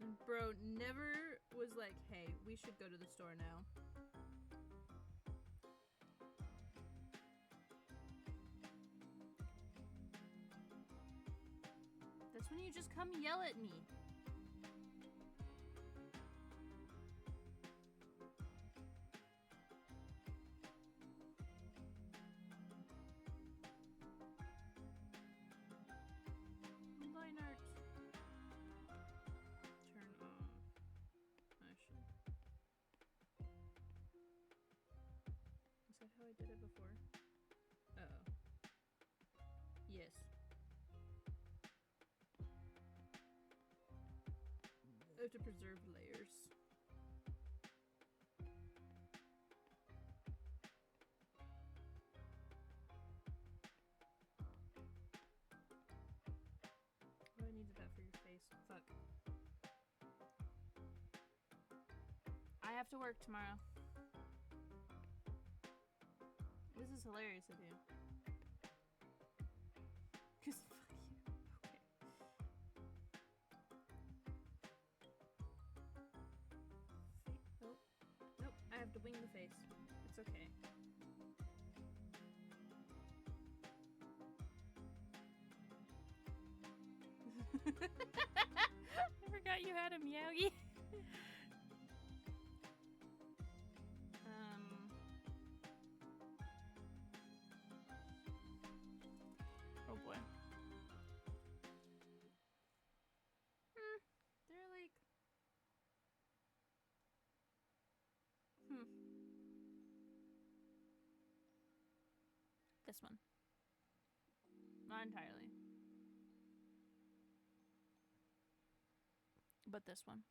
Speaker 1: And bro never was like, hey, we should go to the store now. That's when you just come yell at me. Line art. Turn off. Actually. Is that how I did it before? Uh-oh. Yes. I have to preserve layers. Oh, I needed that for your face. Fuck. I have to work tomorrow. This is hilarious of you. Cause fuck you. Okay. Nope. Nope. I have to wing the face. It's okay. I forgot you had a Meowgie. Oh boy. They're like... This one. Not entirely. But this one.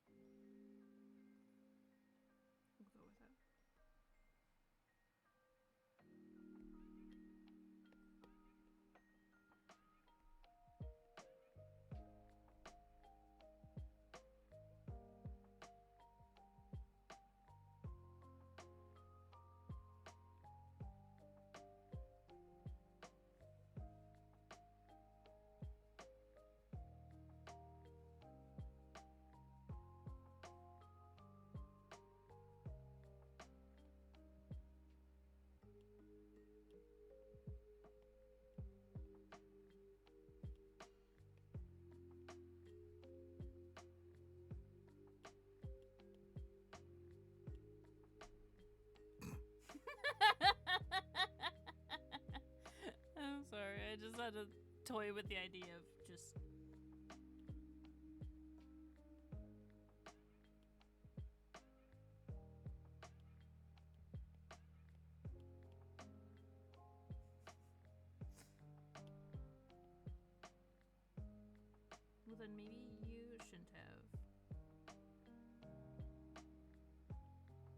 Speaker 1: We'll go with that. I'm sorry, I just had to toy with the idea of just... Well then maybe you shouldn't have.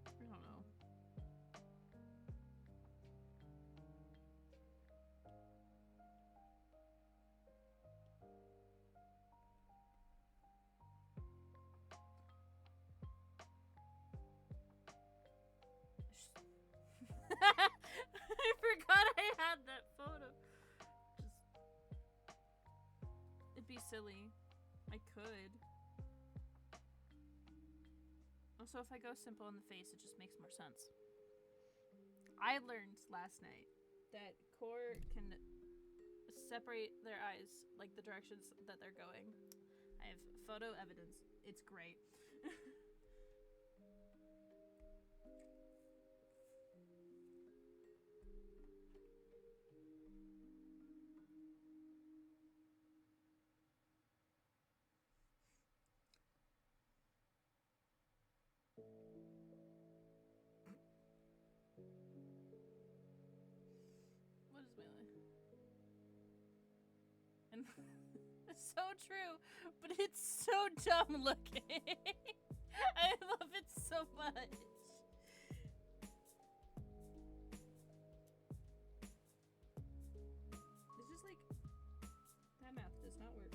Speaker 1: I don't know. I forgot I had that photo. Just... It'd be silly. I could. Also, if I go simple in the face, it just makes more sense. I learned last night that Core can separate their eyes, like the directions that they're going. I have photo evidence. It's great. What is melee? And it's so true, but it's so dumb looking. I love it so much. It's just like that math does not work.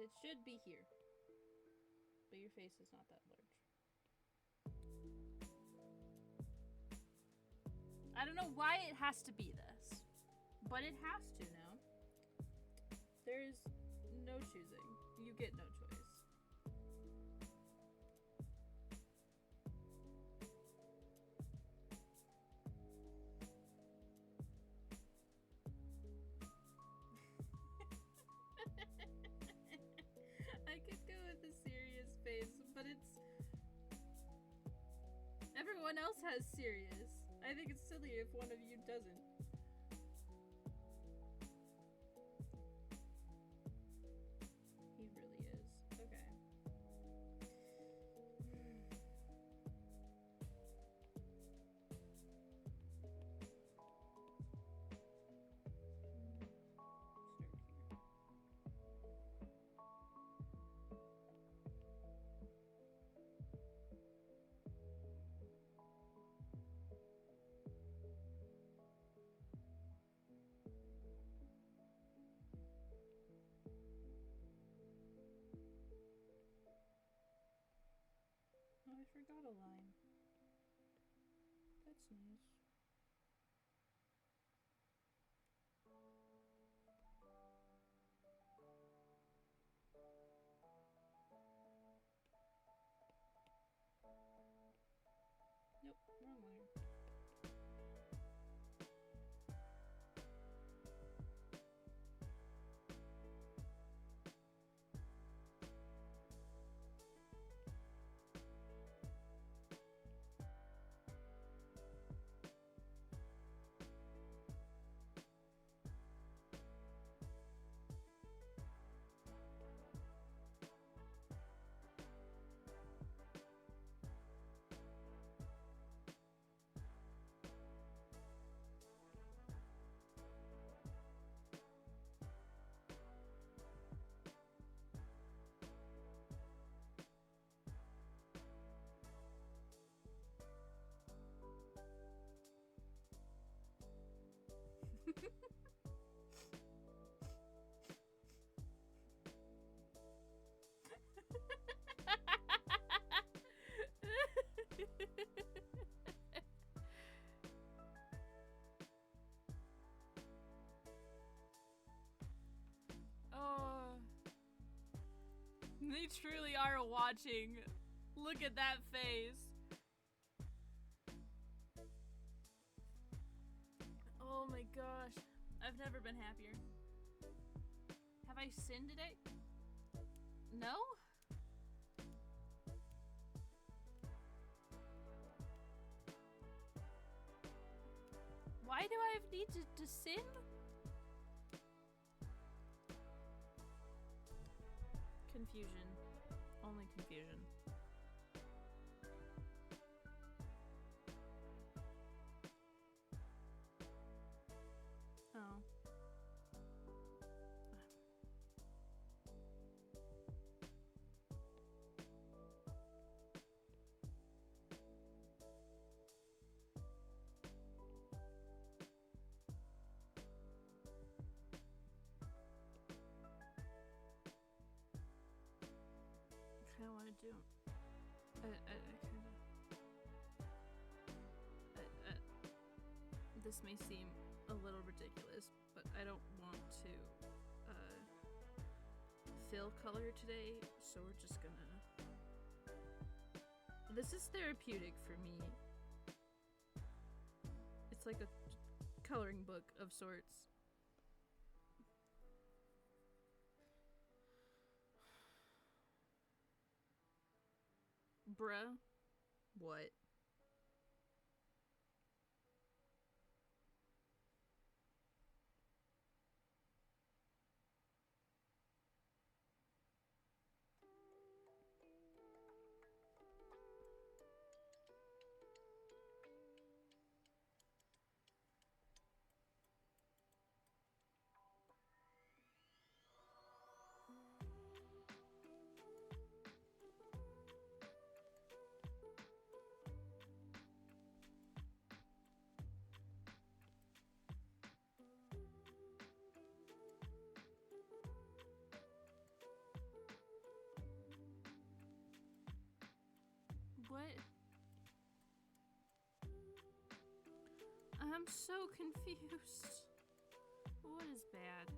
Speaker 1: It should be here. But your face is not that large. I don't know why it has to be this. But it has to now. There is no choosing. You get no choice. I could go with a serious face, but it's... Everyone else has serious. I think it's silly if one of you doesn't. He really is. Okay. Start here. Oh, I forgot a line. That's nice. Nope, wrong line. Oh, they truly are watching. Look at that face. Oh my gosh. I've never been happier. Have I sinned today? No? Why do I need to sin? Confusion. Only confusion. Oh. I don't want to do. This may seem a little ridiculous, but I don't want to fill color today, so we're just gonna. This is therapeutic for me. It's like a coloring book of sorts. Bruh. What? I'm so confused. What is bad?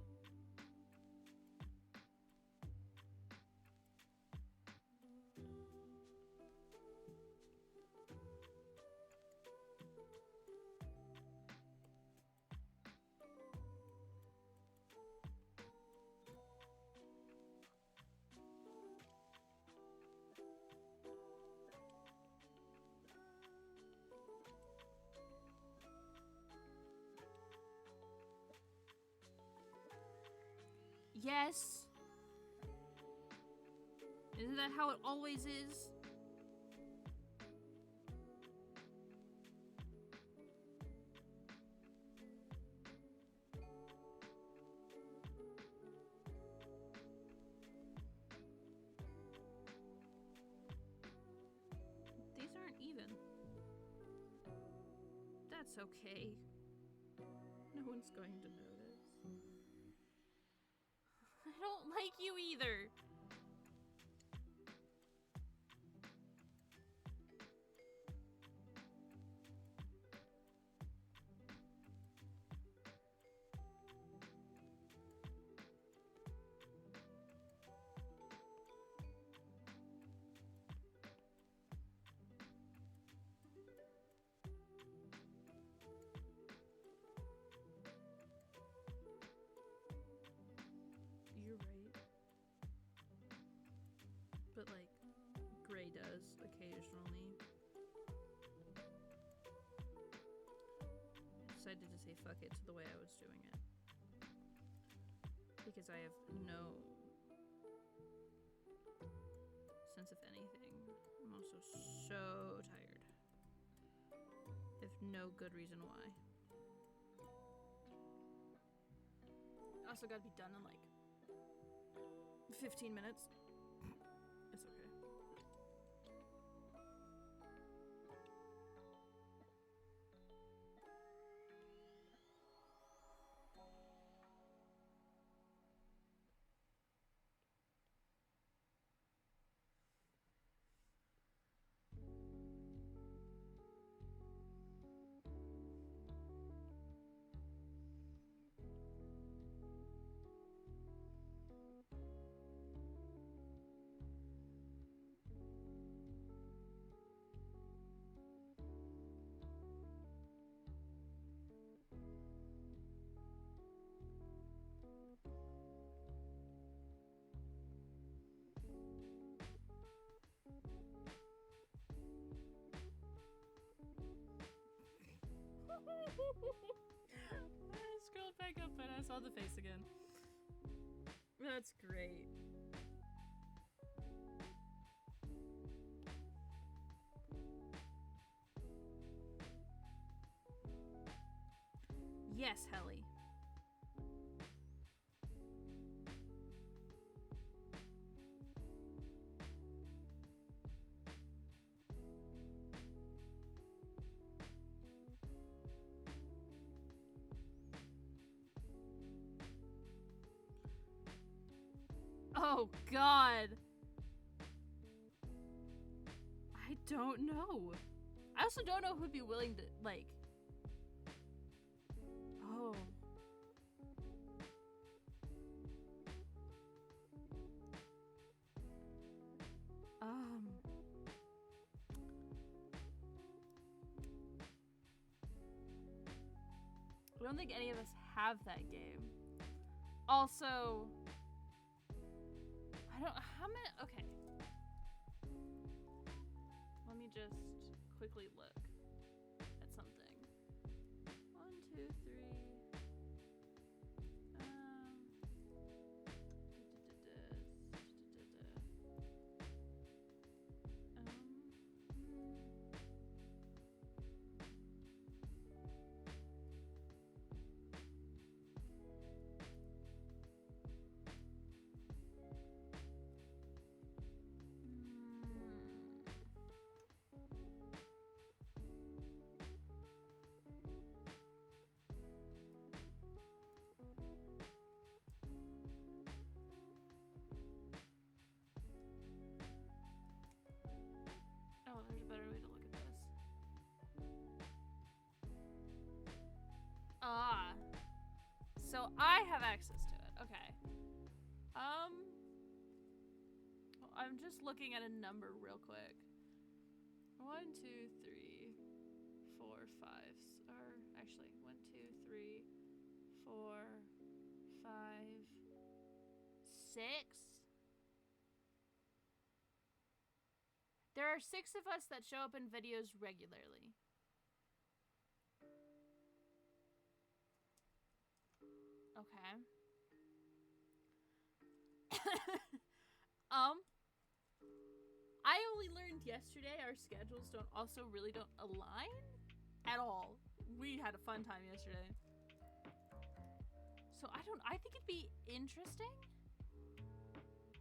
Speaker 1: Yes. Isn't that how it always is? These aren't even. That's okay. No one's going to notice. I don't like you either. You're right. But like, Gray does occasionally. I decided to say fuck it to the way I was doing it. Because I have no sense of anything. I'm also so tired. If no good reason why. I also gotta be done in like 15 minutes. It's okay. I scrolled back up and I saw the face again. That's great. Yes, Helly. Oh, God. I don't know. I also don't know who'd be willing to, like... Oh. I don't think any of us have that game. Also... I don't... How many... Okay. Let me just quickly look at something. 1, 2, 3... have access to it. Okay. I'm just looking at a number real quick. 1, 2, 3, 4, 5. Or actually, 1, 2, 3, 4, 5, 6. There are 6 of us that show up in videos regularly. Okay. I only learned yesterday our schedules don't align at all. We had a fun time yesterday. So I think it'd be interesting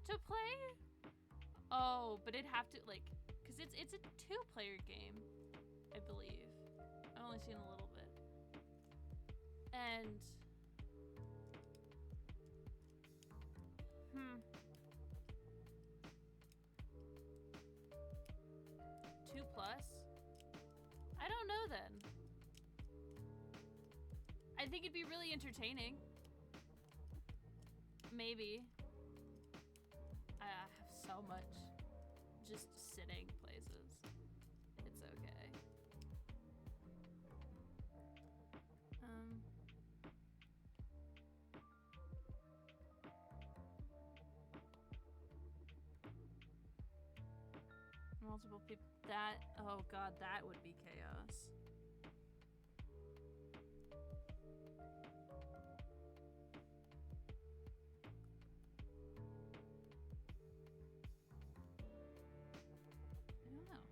Speaker 1: to play. Oh, but it'd have to like, cause it's a 2-player game, I believe. I've only seen a little bit. And 2 plus? I don't know then. I think it'd be really entertaining. Maybe. I have so much just sitting places. It's okay. Multiple people. Oh god, that would be chaos. I don't know.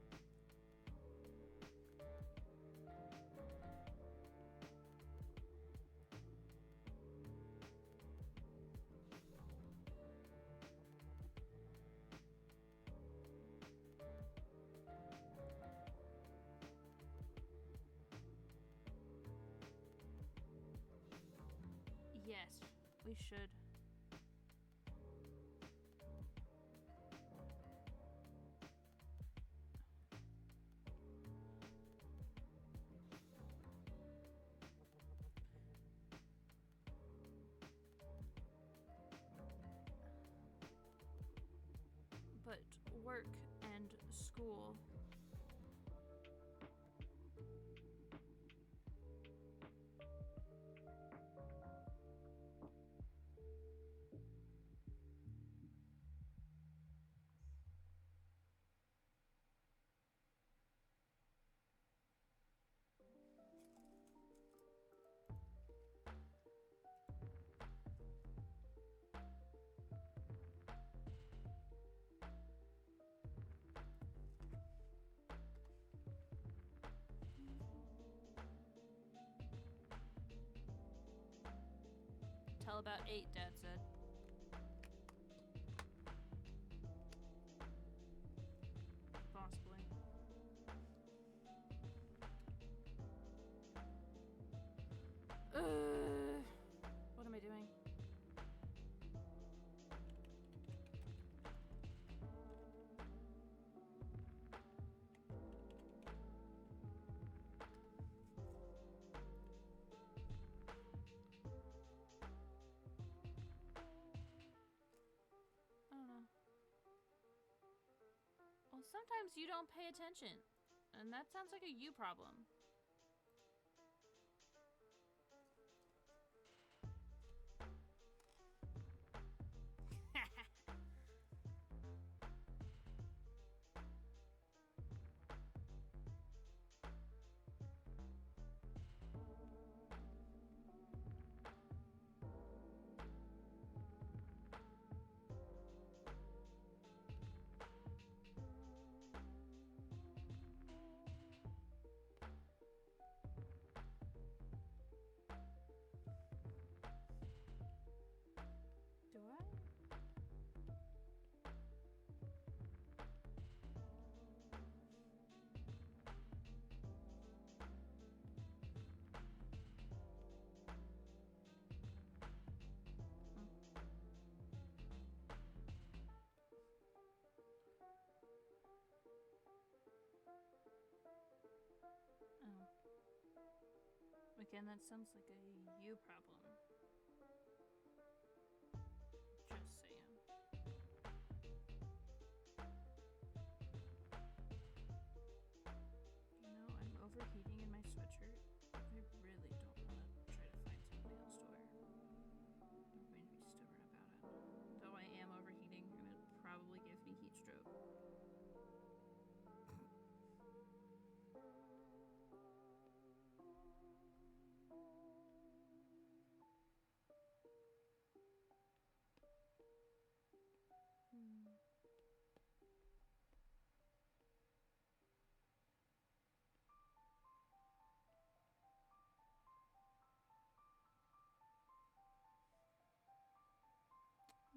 Speaker 1: Yes, we should. But work and school. Till about 8, Dad said. Possibly. What am I doing? Well, sometimes you don't pay attention, and that sounds like a you problem. Do I? Oh. Again, that sounds like a you problem. Just saying. You know, I'm overheating in my sweatshirt. I really don't want to try to find something else to wear. I'm going to be stubborn about it. Though I am overheating, and it probably gives me heat stroke.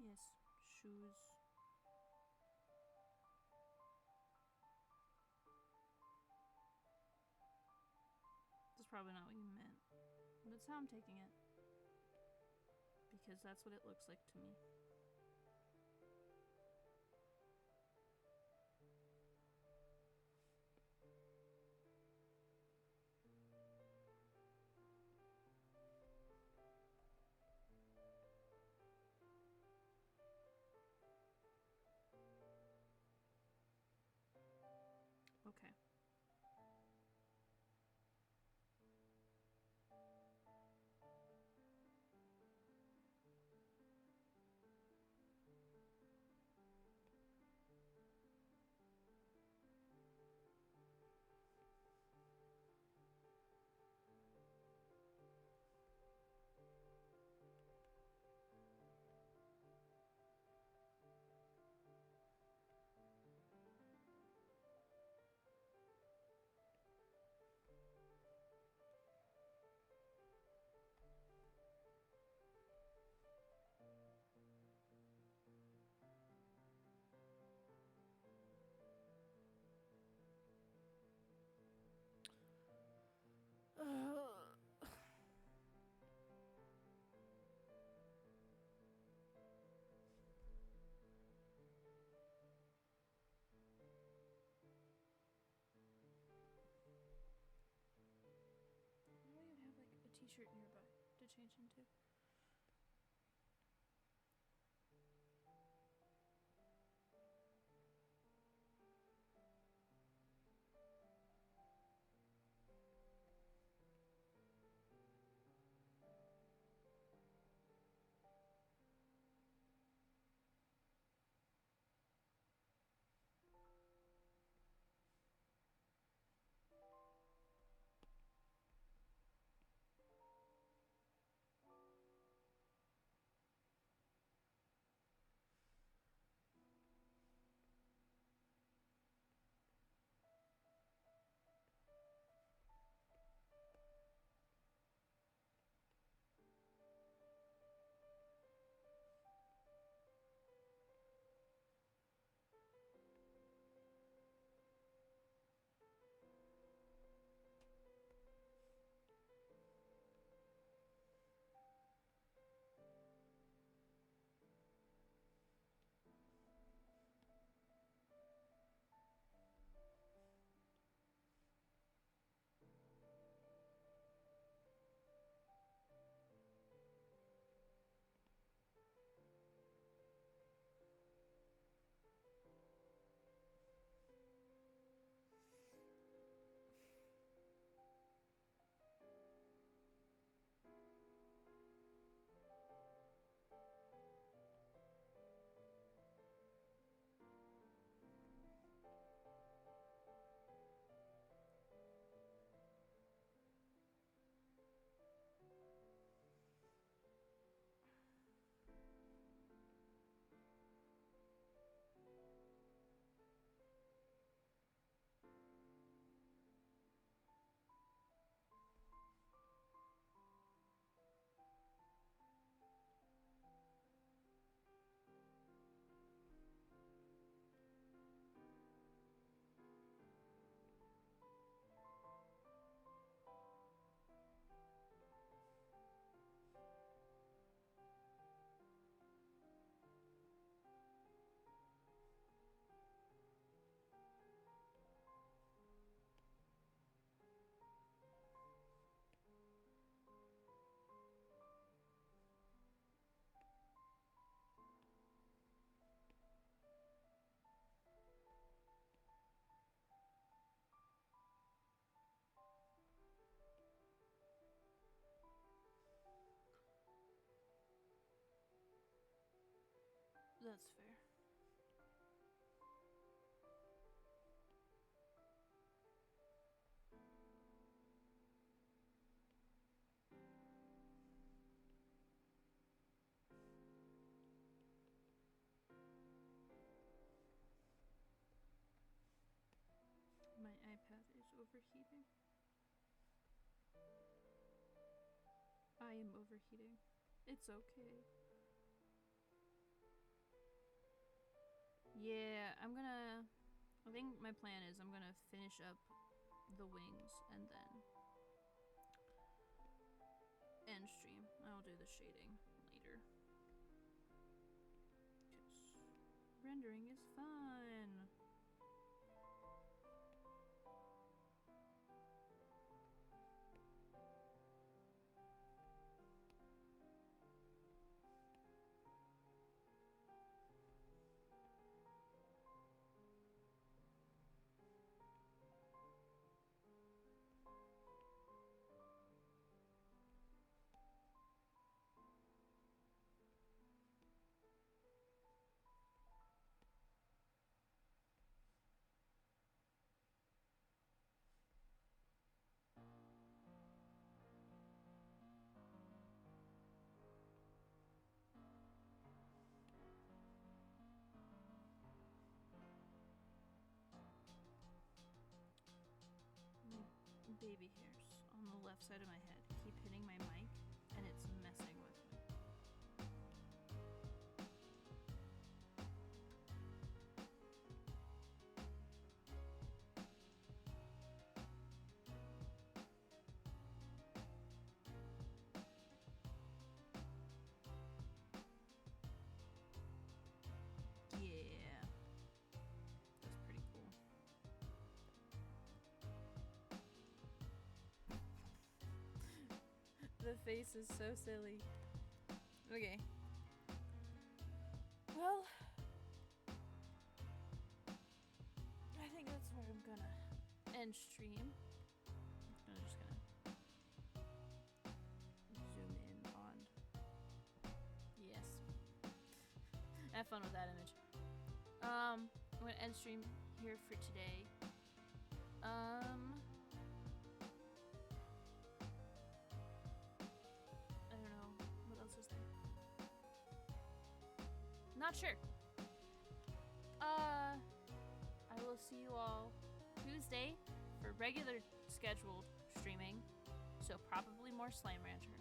Speaker 1: Yes, shoes. That's probably not what you meant. That's how I'm taking it. Because that's what it looks like to me. Okay. I don't even have like a t-shirt nearby to change into. That's fair. My iPad is overheating. I am overheating. It's okay. Yeah, I think my plan is I'm gonna finish up the wings and then end stream. I'll do the shading later. 'Cause rendering is fun. My baby hairs on the left side of my head keep hitting my mic and it's messing with me. Yeah. That's pretty cool. The face is so silly. Okay. Well, I think that's where I'm gonna end stream. I'm just gonna zoom in on. Yes. Have fun with that image. I'm gonna end stream here for today. I don't know. What else is there? Not sure. I will see you all Tuesday for regular scheduled streaming. So probably more Slime Rancher.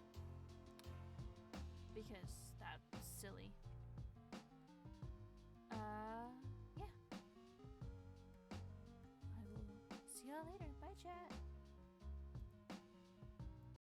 Speaker 1: Because that's silly. Yeah. I will see y'all later. Bye, chat.